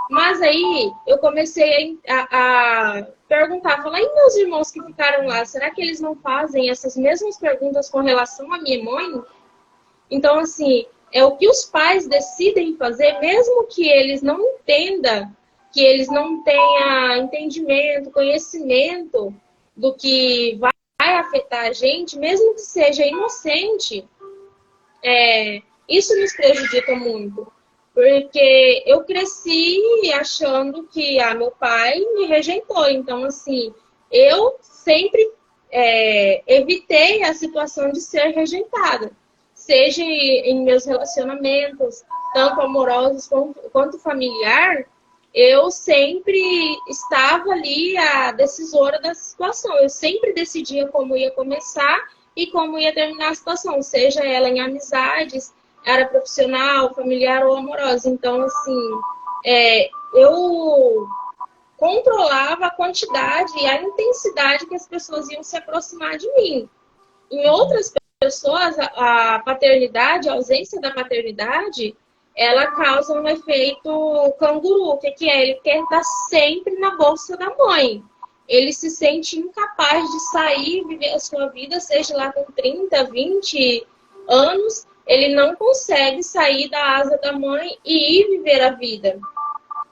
Mas aí eu comecei a perguntar, falar, e meus irmãos que ficaram lá, será que eles não fazem essas mesmas perguntas com relação à minha mãe? Então, assim, é o que os pais decidem fazer, mesmo que eles não entendam, que eles não tenham entendimento, conhecimento do que vai afetar a gente, mesmo que seja inocente, isso nos prejudica muito. Porque eu cresci achando que meu pai me rejeitou. Então, assim, eu sempre evitei a situação de ser rejeitada. Seja em meus relacionamentos, tanto amorosos quanto familiar, eu sempre estava ali a decisora da situação. Eu sempre decidia como ia começar e como ia terminar a situação, seja ela em amizades, área profissional, familiar ou amorosa. Então, assim, eu controlava a quantidade e a intensidade que as pessoas iam se aproximar de mim. Em outras pessoas, a paternidade, a ausência da paternidade, ela causa um efeito canguru. O que é? Ele quer estar sempre na bolsa da mãe. Ele se sente incapaz de sair e viver a sua vida, seja lá com 30, 20 anos, ele não consegue sair da asa da mãe e ir viver a vida.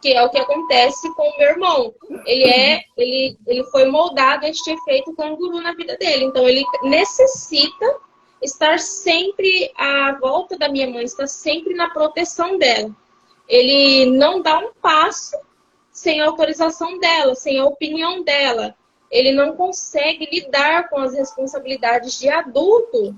Que é o que acontece com o meu irmão. Ele foi moldado a este efeito canguru na vida dele. Então, ele necessita estar sempre à volta da minha mãe, estar sempre na proteção dela. Ele não dá um passo sem a autorização dela, sem a opinião dela. Ele não consegue lidar com as responsabilidades de adulto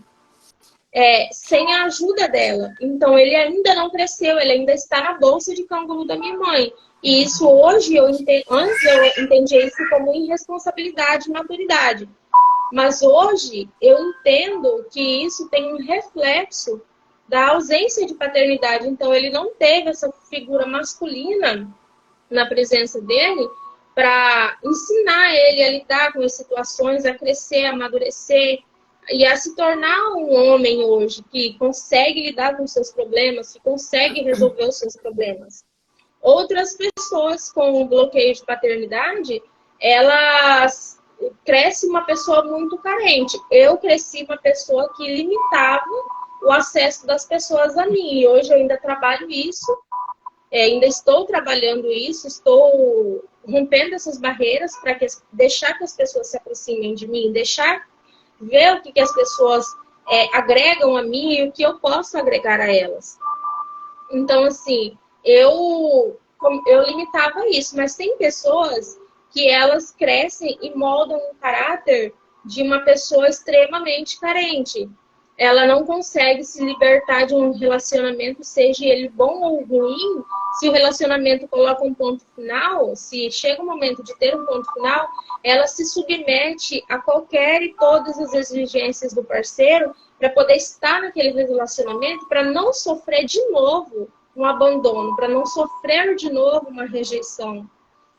sem a ajuda dela. Então, ele ainda não cresceu, ele ainda está na bolsa de canguru da minha mãe. E isso hoje, antes eu entendia isso como irresponsabilidade e maturidade. Mas hoje eu entendo que isso tem um reflexo da ausência de paternidade. Então ele não teve essa figura masculina na presença dele para ensinar ele a lidar com as situações, a crescer, a amadurecer e a se tornar um homem hoje que consegue lidar com seus problemas, que consegue resolver os seus problemas. Outras pessoas com bloqueio de paternidade, elas crescem uma pessoa muito carente. Eu cresci uma pessoa que limitava o acesso das pessoas a mim. E hoje eu ainda trabalho isso, ainda estou trabalhando isso, estou rompendo essas barreiras para deixar que as pessoas se aproximem de mim, deixar ver o que as pessoas agregam a mim e o que eu posso agregar a elas. Então, assim, eu limitava isso, mas tem pessoas que elas crescem e moldam o caráter de uma pessoa extremamente carente. Ela não consegue se libertar de um relacionamento, seja ele bom ou ruim. Se o relacionamento coloca um ponto final, se chega o momento de ter um ponto final, ela se submete a qualquer e todas as exigências do parceiro para poder estar naquele relacionamento, para não sofrer de novo um abandono, para não sofrer de novo uma rejeição.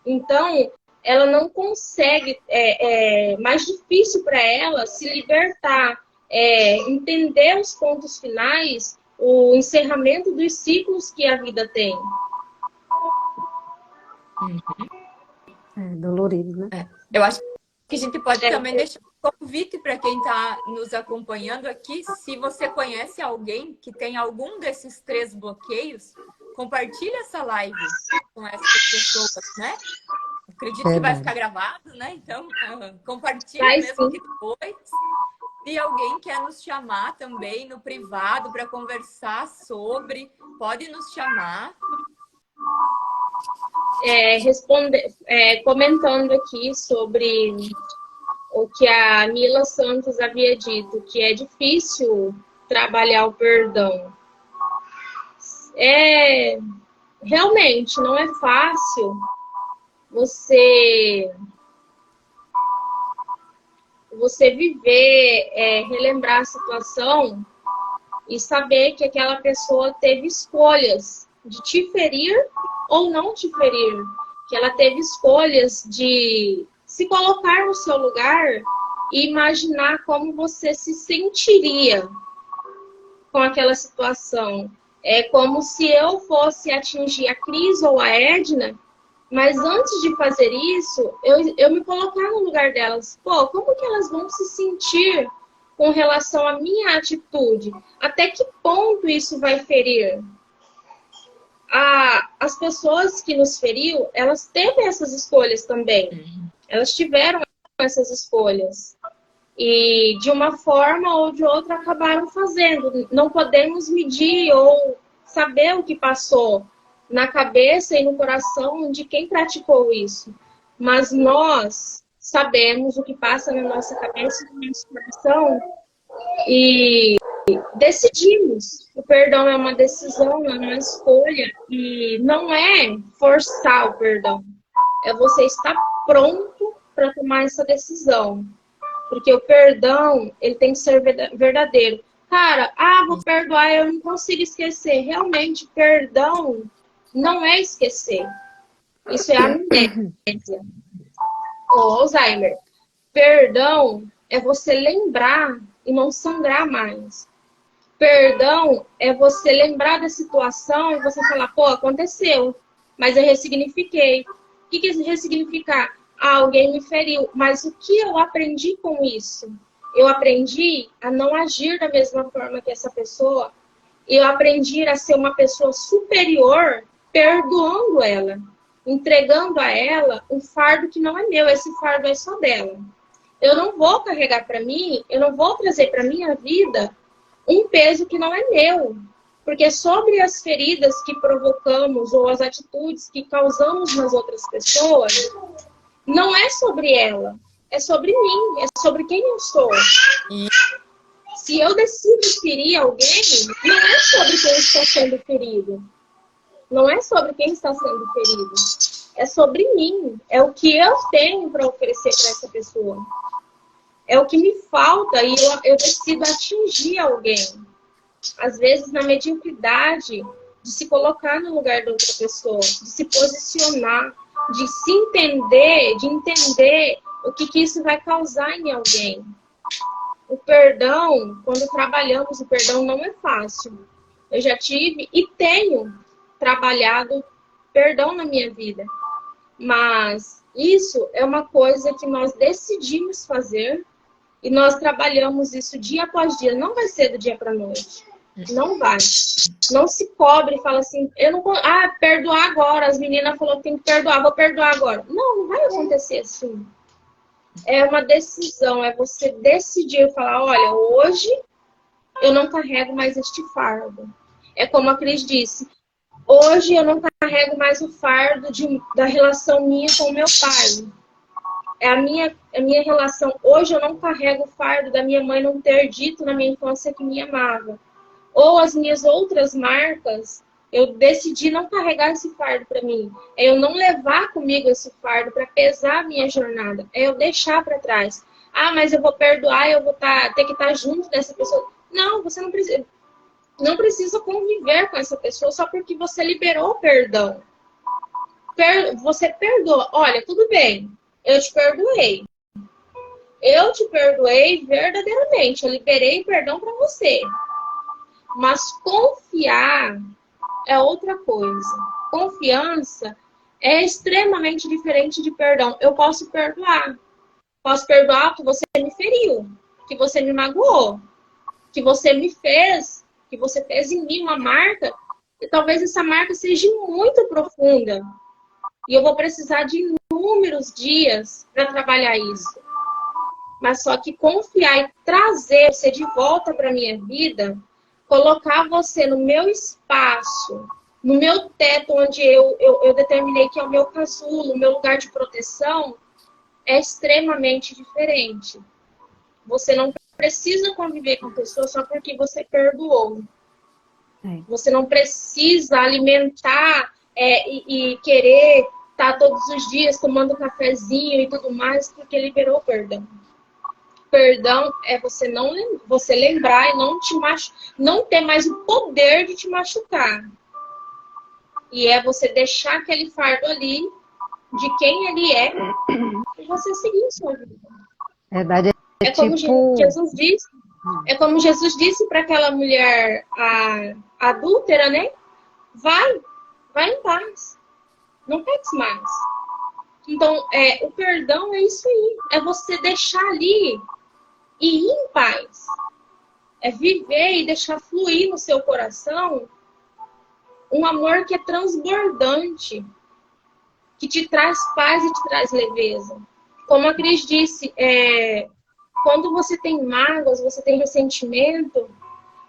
Então, ela não consegue, é mais difícil para ela se libertar, entender os pontos finais, o encerramento dos ciclos que a vida tem. Dolorido, né? Eu acho que a gente pode também deixar um convite para quem está nos acompanhando aqui. Se você conhece alguém que tem algum desses 3 bloqueios, compartilhe essa live com essas pessoas, né? Acredito que vai ficar gravado, né? Então, compartilhe mesmo que depois. Se alguém quer nos chamar também no privado para conversar sobre, pode nos chamar. Comentando aqui sobre o que a Mila Santos havia dito, que é difícil trabalhar o perdão. Realmente não é fácil você viver, relembrar a situação e saber que aquela pessoa teve escolhas de te ferir ou não te ferir, que ela teve escolhas de se colocar no seu lugar e imaginar como você se sentiria com aquela situação. É como se eu fosse atingir a Cris ou a Edna, mas antes de fazer isso, eu me colocar no lugar delas. Pô, como que elas vão se sentir com relação à minha atitude? Até que ponto isso vai ferir? As pessoas que nos feriu, elas teve essas escolhas também. Elas tiveram essas escolhas. E de uma forma ou de outra acabaram fazendo. Não podemos medir ou saber o que passou na cabeça e no coração de quem praticou isso. Mas nós sabemos o que passa na nossa cabeça e no nosso coração e decidimos. O perdão é uma decisão, é uma escolha e não é forçar o perdão. É você estar pronto para tomar essa decisão. Porque o perdão, ele tem que ser verdadeiro. Cara, vou perdoar, eu não consigo esquecer. Realmente, perdão não é esquecer. Isso é amnésia. Ou Alzheimer. Perdão é você lembrar e não sangrar mais. Perdão é você lembrar da situação e você falar, pô, aconteceu, mas eu ressignifiquei. O que é ressignificar? Alguém me feriu, mas o que eu aprendi com isso? Eu aprendi a não agir da mesma forma que essa pessoa. Eu aprendi a ser uma pessoa superior, perdoando ela, entregando a ela um fardo que não é meu, esse fardo é só dela. Eu não vou carregar para mim, eu não vou trazer para minha vida um peso que não é meu. Porque sobre as feridas que provocamos ou as atitudes que causamos nas outras pessoas, não é sobre ela, é sobre mim, é sobre quem eu sou. Se eu decido ferir alguém, não é sobre quem está sendo ferido. Não é sobre quem está sendo ferido. É sobre mim. É o que eu tenho para oferecer para essa pessoa. É o que me falta e eu decido atingir alguém. Às vezes, na mediocridade de se colocar no lugar da outra pessoa, de se posicionar, de se entender, de entender o que isso vai causar em alguém. O perdão, quando trabalhamos o perdão, não é fácil. Eu já tive e tenho trabalhado perdão na minha vida. Mas isso é uma coisa que nós decidimos fazer e nós trabalhamos isso dia após dia. Não vai ser do dia para a noite. Não vai. Não se cobre e fala assim, eu não perdoar agora. As meninas falaram que tem que perdoar, vou perdoar agora. Não, não vai acontecer assim. É uma decisão, é você decidir falar, olha, hoje eu não carrego mais este fardo. É como a Cris disse, hoje eu não carrego mais o fardo da relação minha com o meu pai. É a minha relação. Hoje eu não carrego o fardo da minha mãe não ter dito na minha infância que me amava. Ou as minhas outras marcas, eu decidi não carregar esse fardo para mim. É eu não levar comigo esse fardo para pesar a minha jornada. É eu deixar para trás. Ah, mas eu vou perdoar, eu vou ter que estar junto dessa pessoa. Não, você não precisa. Não precisa conviver com essa pessoa só porque você liberou o perdão. Você perdoa. Olha, tudo bem. Eu te perdoei. Eu te perdoei verdadeiramente. Eu liberei perdão para você. Mas confiar é outra coisa. Confiança é extremamente diferente de perdão. Eu posso perdoar. Posso perdoar que você me feriu, que você me magoou, que você me fez, que você fez em mim uma marca, e talvez essa marca seja muito profunda. E eu vou precisar de inúmeros dias para trabalhar isso. Mas só que confiar e trazer você de volta para a minha vida, colocar você no meu espaço, no meu teto, onde eu determinei que é o meu casulo, o meu lugar de proteção, é extremamente diferente. Você não precisa conviver com a pessoa só porque você perdoou. Você não precisa alimentar e querer estar todos os dias tomando cafezinho e tudo mais porque liberou o perdão. Perdão é você lembrar e não ter mais o poder de te machucar. E é você deixar aquele fardo ali de quem ele é e você seguir em sua vida. Verdade, É como tipo... Jesus disse. É como Jesus disse para aquela mulher adúltera, né? Vai em paz. Não peques mais. Então, o perdão é isso aí. É você deixar ali e ir em paz. É viver e deixar fluir no seu coração um amor que é transbordante, que te traz paz e te traz leveza. Como a Cris disse, quando você tem mágoas, você tem ressentimento,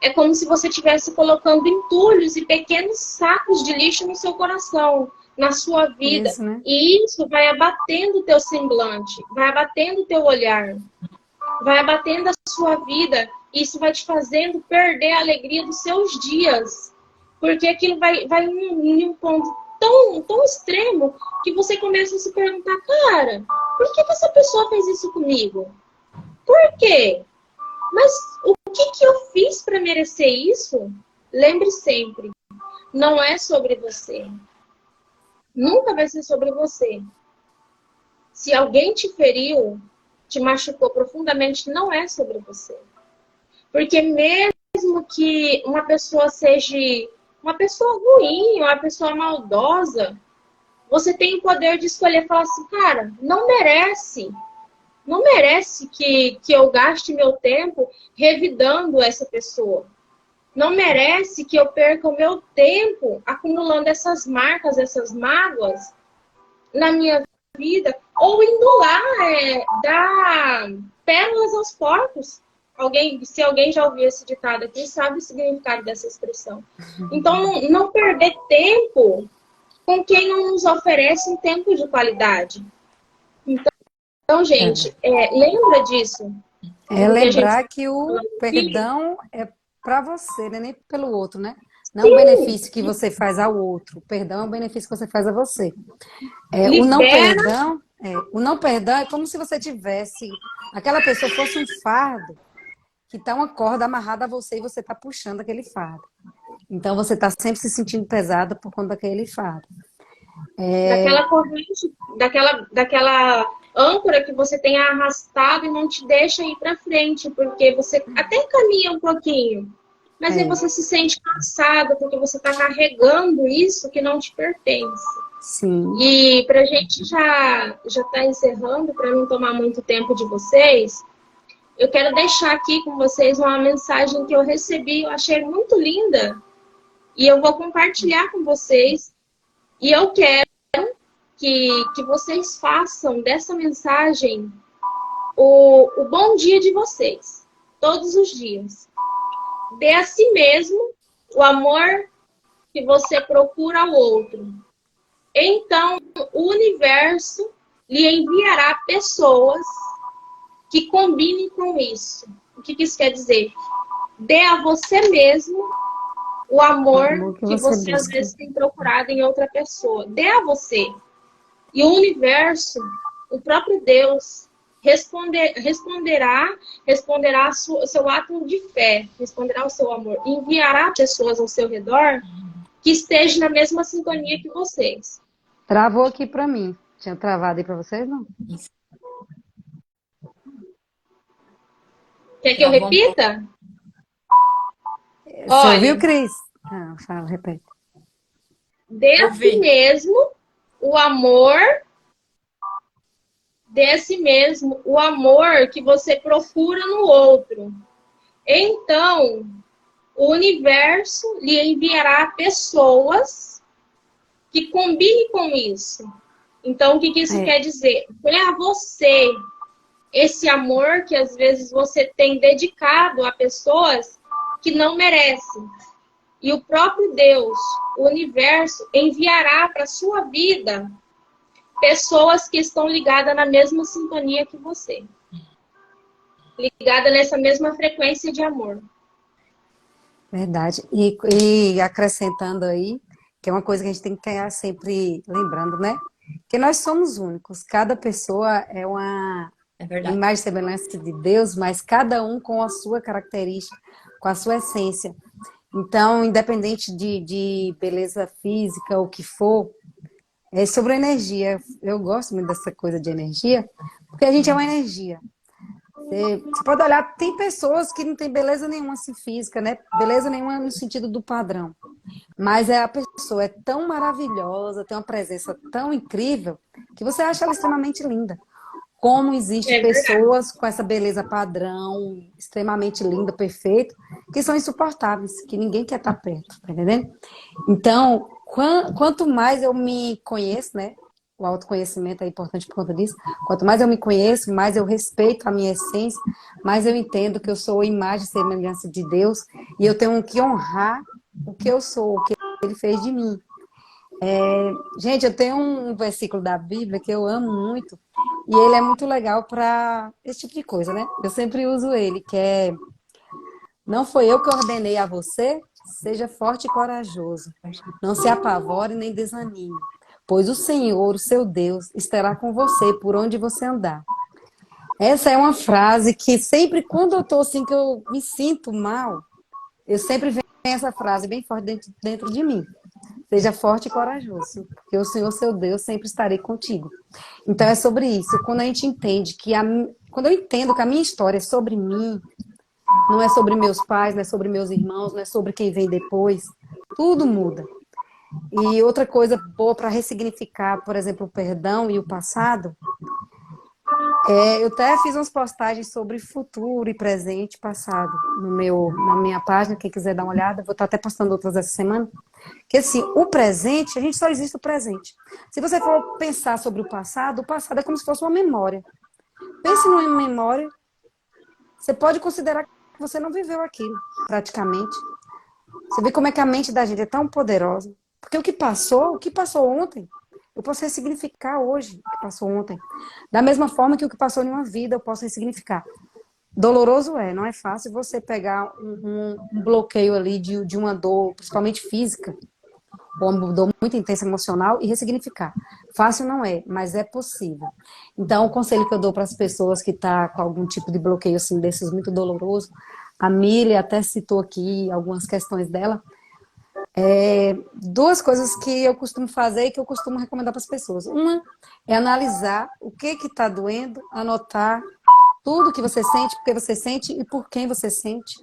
é como se você estivesse colocando entulhos e pequenos sacos de lixo no seu coração, na sua vida. Isso, né? E isso vai abatendo o teu semblante, vai abatendo o teu olhar, vai abatendo a sua vida. Isso vai te fazendo perder a alegria dos seus dias. Porque aquilo vai em um ponto tão extremo que você começa a se perguntar, cara, por que essa pessoa fez isso comigo? Por quê? Mas o que eu fiz para merecer isso? Lembre sempre, não é sobre você. Nunca vai ser sobre você. Se alguém te feriu, te machucou profundamente, não é sobre você. Porque mesmo que uma pessoa seja uma pessoa ruim, uma pessoa maldosa, você tem o poder de escolher e falar assim, cara, não merece. Não merece que eu gaste meu tempo revidando essa pessoa. Não merece que eu perca o meu tempo acumulando essas marcas, essas mágoas na minha vida. Ou indo lá dar pérolas aos porcos. Se alguém já ouviu esse ditado aqui, sabe o significado dessa expressão. Então, não perder tempo com quem não nos oferece um tempo de qualidade. Então, gente, lembra disso. Lembrar que o perdão é para você, né? Nem pelo outro, né? Não o benefício que você faz ao outro. O perdão é o benefício que você faz a você. O não Libera. perdão, o não perdão é como se você tivesse, aquela pessoa fosse um fardo que está uma corda amarrada a você e você está puxando aquele fardo. Então você está sempre se sentindo pesada por conta daquele fardo. Daquela corrente, daquela âncora que você tem arrastado e não te deixa ir para frente, porque você até caminha um pouquinho, mas aí você se sente cansado porque você está carregando isso que não te pertence. Sim. E para a gente já tá encerrando, para não tomar muito tempo de vocês, eu quero deixar aqui com vocês uma mensagem que eu recebi, eu achei muito linda, e eu vou compartilhar com vocês. E eu quero que vocês façam dessa mensagem o bom dia de vocês, todos os dias. Dê a si mesmo o amor que você procura ao outro. Então, o universo lhe enviará pessoas que combinem com isso. O que isso quer dizer? Dê a você mesmo o amor que você às vezes tem procurado em outra pessoa. Dê a você. E o universo, o próprio Deus, responderá o seu ato de fé, responderá o seu amor. Enviará pessoas ao seu redor que estejam na mesma sintonia que vocês. Travou aqui para mim. Tinha travado aí para vocês, não? Quer que eu repita? Você ouviu, Cris? Fala, repete. Dê a si mesmo o amor, dê a si mesmo o amor que você procura no outro. Então, o universo lhe enviará pessoas que combinem com isso. Então, o que isso quer dizer? Dê a você esse amor que às vezes você tem dedicado a pessoas que não merecem. E o próprio Deus, o universo, enviará para a sua vida pessoas que estão ligadas na mesma sintonia que você. Ligadas nessa mesma frequência de amor. Verdade. E acrescentando aí, que é uma coisa que a gente tem que estar sempre lembrando, né? Que nós somos únicos. Cada pessoa é uma imagem e semelhança de Deus, mas cada um com a sua característica, com a sua essência. Então, independente de beleza física, o que for, é sobre energia. Eu gosto muito dessa coisa de energia, porque a gente é uma energia. Você pode olhar, tem pessoas que não têm beleza nenhuma assim, física, né? Beleza nenhuma no sentido do padrão. Mas a pessoa é tão maravilhosa, tem uma presença tão incrível, que você acha ela extremamente linda. Como existem pessoas com essa beleza padrão, extremamente linda, perfeita, que são insuportáveis, que ninguém quer estar perto, tá entendendo? Então, quanto mais eu me conheço, né? O autoconhecimento é importante por conta disso. Quanto mais eu me conheço, mais eu respeito a minha essência, mais eu entendo que eu sou a imagem e semelhança de Deus e eu tenho que honrar o que eu sou, o que Ele fez de mim. Gente, eu tenho um versículo da Bíblia que eu amo muito e ele é muito legal para esse tipo de coisa, né? Eu sempre uso ele, que é: não foi eu que ordenei a você, seja forte e corajoso. Não se apavore nem desanime, pois o Senhor, o seu Deus, estará com você por onde você andar. Essa é uma frase que sempre, quando eu tô assim, que eu me sinto mal, eu sempre venho essa frase bem forte dentro de mim. Seja forte e corajoso, porque o Senhor, seu Deus, sempre estarei contigo. Então é sobre isso. Quando a gente entende quando eu entendo que a minha história é sobre mim, não é sobre meus pais, não é sobre meus irmãos, não é sobre quem vem depois, tudo muda. E outra coisa boa para ressignificar, por exemplo, o perdão e o passado, eu até fiz umas postagens sobre futuro e presente e passado na minha página, quem quiser dar uma olhada, vou estar até postando outras essa semana. Que assim, o presente, a gente só existe o presente. Se você for pensar sobre o passado é como se fosse uma memória. Pense numa memória, você pode considerar que você não viveu aquilo, praticamente. Você vê como é que a mente da gente é tão poderosa. Porque o que passou ontem, eu posso ressignificar hoje o que passou ontem. Da mesma forma que o que passou em uma vida, eu posso ressignificar. Doloroso não é fácil você pegar um bloqueio ali de uma dor, principalmente física, ou uma dor muito intensa emocional, e ressignificar. Fácil não é, mas é possível. Então, o conselho que eu dou para as pessoas que estão com algum tipo de bloqueio assim, desses muito doloroso, a Mili até citou aqui algumas questões dela, duas coisas que eu costumo fazer e que eu costumo recomendar para as pessoas. Uma é analisar o que está doendo, anotar tudo que você sente, porque você sente e por quem você sente.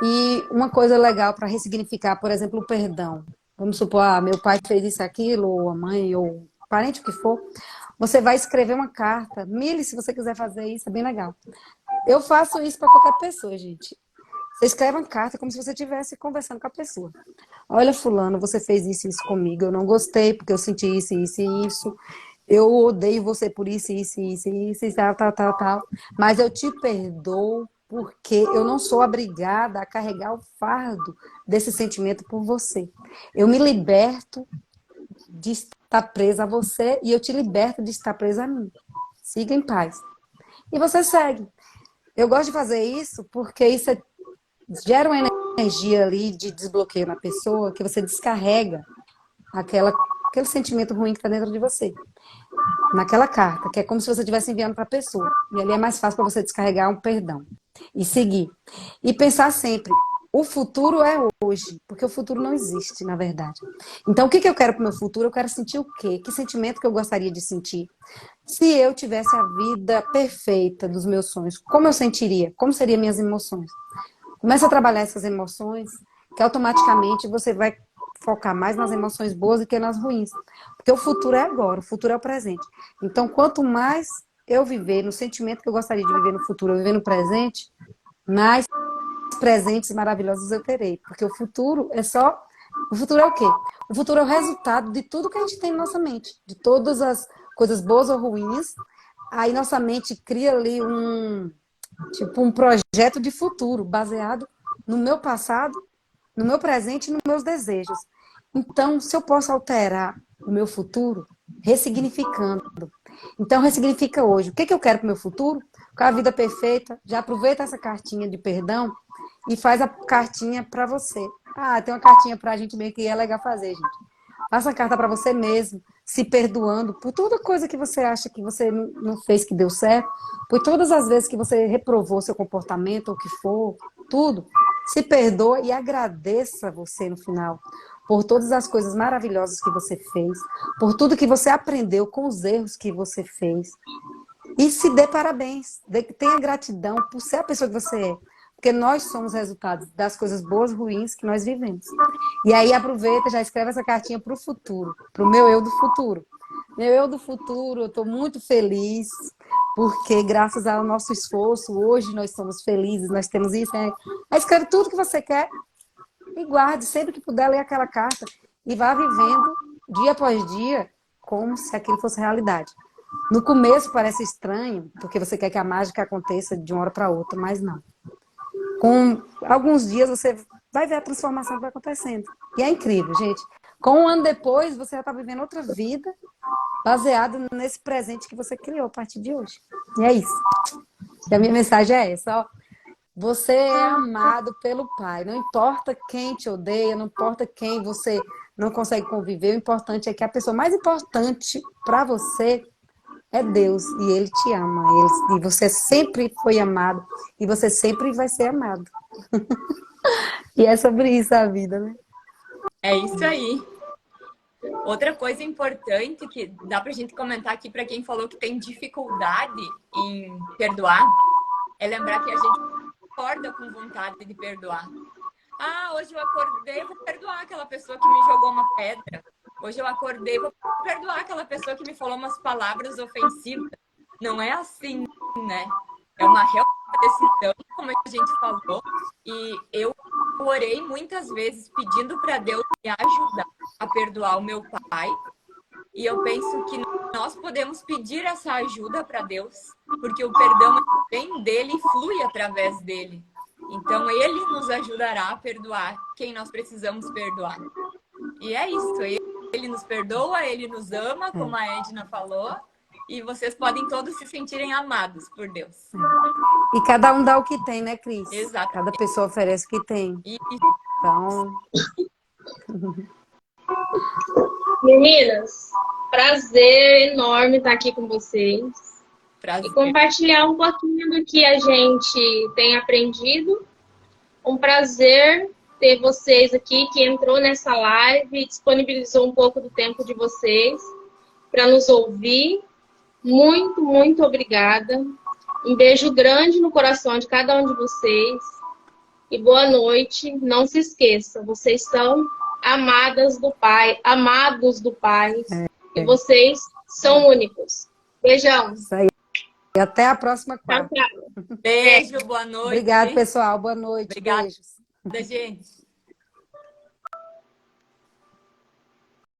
E uma coisa legal para ressignificar, por exemplo, o perdão. Vamos supor, meu pai fez isso, aquilo, ou a mãe, ou o parente, o que for. Você vai escrever uma carta. Mili, se você quiser fazer isso, é bem legal. Eu faço isso para qualquer pessoa, gente. Você escreve uma carta como se você estivesse conversando com a pessoa. Olha, fulano, você fez isso e isso comigo. Eu não gostei porque eu senti isso, isso e isso. Eu odeio você por isso, isso, isso, isso, e tal. Mas eu te perdoo porque eu não sou obrigada a carregar o fardo desse sentimento por você. Eu me liberto de estar presa a você e eu te liberto de estar presa a mim. Siga em paz. E você segue. Eu gosto de fazer isso porque isso gera uma energia ali de desbloqueio na pessoa, que você descarrega aquele sentimento ruim que está dentro de você. Naquela carta, que é como se você estivesse enviando para a pessoa. E ali é mais fácil para você descarregar um perdão. E seguir. E pensar sempre, o futuro é hoje, porque o futuro não existe, na verdade. Então, o que eu quero para o meu futuro? Eu quero sentir o quê? Que sentimento que eu gostaria de sentir? Se eu tivesse a vida perfeita dos meus sonhos, como eu sentiria? Como seriam minhas emoções? Começa a trabalhar essas emoções, que automaticamente você vai focar mais nas emoções boas do que nas ruins. Porque o futuro é agora, o futuro é o presente. Então, quanto mais eu viver no sentimento que eu gostaria de viver no futuro, eu viver no presente, mais presentes maravilhosos eu terei. Porque o futuro é só... O futuro é o quê? O futuro é o resultado de tudo que a gente tem na nossa mente. De todas as coisas boas ou ruins. Aí nossa mente cria ali um projeto de futuro baseado no meu passado, no meu presente e nos meus desejos. Então, se eu posso alterar o meu futuro, ressignificando. Então, ressignifica hoje. O que eu quero para o meu futuro? Com a vida perfeita. Já aproveita essa cartinha de perdão e faz a cartinha para você. Tem uma cartinha para a gente meio que é legal fazer, gente. Faça a carta para você mesmo, se perdoando por toda coisa que você acha que você não fez que deu certo, por todas as vezes que você reprovou seu comportamento, ou o que for, tudo. Se perdoa e agradeça você no final por todas as coisas maravilhosas que você fez, por tudo que você aprendeu com os erros que você fez. E se dê parabéns, tenha gratidão por ser a pessoa que você é. Porque nós somos resultados das coisas boas e ruins que nós vivemos. E aí aproveita, já escreve essa cartinha para o futuro, para o meu eu do futuro. Meu eu do futuro, eu estou muito feliz, porque graças ao nosso esforço, hoje nós somos felizes, nós temos isso. Aí escreve tudo que você quer e guarde, sempre que puder, ler aquela carta e vá vivendo, dia após dia, como se aquilo fosse realidade. No começo parece estranho, porque você quer que a mágica aconteça de uma hora para outra, mas não. Com alguns dias você vai ver a transformação que vai acontecendo. E é incrível, gente. Com um ano depois, você já está vivendo outra vida baseado nesse presente que você criou a partir de hoje. E é isso. E a minha mensagem é essa, ó. Você é amado pelo Pai. Não importa quem te odeia, não importa quem você não consegue conviver. O importante é que a pessoa mais importante para você é Deus, e Ele te ama. E você sempre foi amado, e você sempre vai ser amado. E é sobre isso a vida, né? É isso aí. Outra coisa importante que dá pra gente comentar aqui para quem falou que tem dificuldade em perdoar, é lembrar que a gente acorda com vontade de perdoar. Hoje eu acordei, vou perdoar aquela pessoa que me jogou uma pedra. Hoje eu acordei, vou perdoar aquela pessoa que me falou umas palavras ofensivas. Não é assim, né? É uma real decisão, como a gente falou. E eu orei muitas vezes pedindo para Deus me ajudar a perdoar o meu pai. E eu penso que nós podemos pedir essa ajuda para Deus, porque o perdão vem dele e flui através dele. Então, ele nos ajudará a perdoar quem nós precisamos perdoar. E é isso. Ele nos perdoa, ele nos ama, como a Edna falou. e vocês podem todos se sentirem amados por Deus. E cada um dá o que tem, né, Cris? Exato. Cada pessoa oferece o que tem. E Então, Meninas, prazer enorme estar aqui com vocês prazer. e compartilhar um pouquinho do que a gente tem aprendido. Um prazer ter vocês aqui que entrou nessa live e disponibilizou um pouco do tempo de vocês para nos ouvir. Muito, muito obrigada. Um beijo grande no coração de cada um de vocês. E boa noite. Não se esqueça, vocês são amadas do Pai, amados do Pai. E vocês são únicos. Beijão. isso aí. E até a próxima Tchau, quarta. tchau. Beijo, boa noite. Obrigada, pessoal. Boa noite. Obrigada. Beijos. Gente.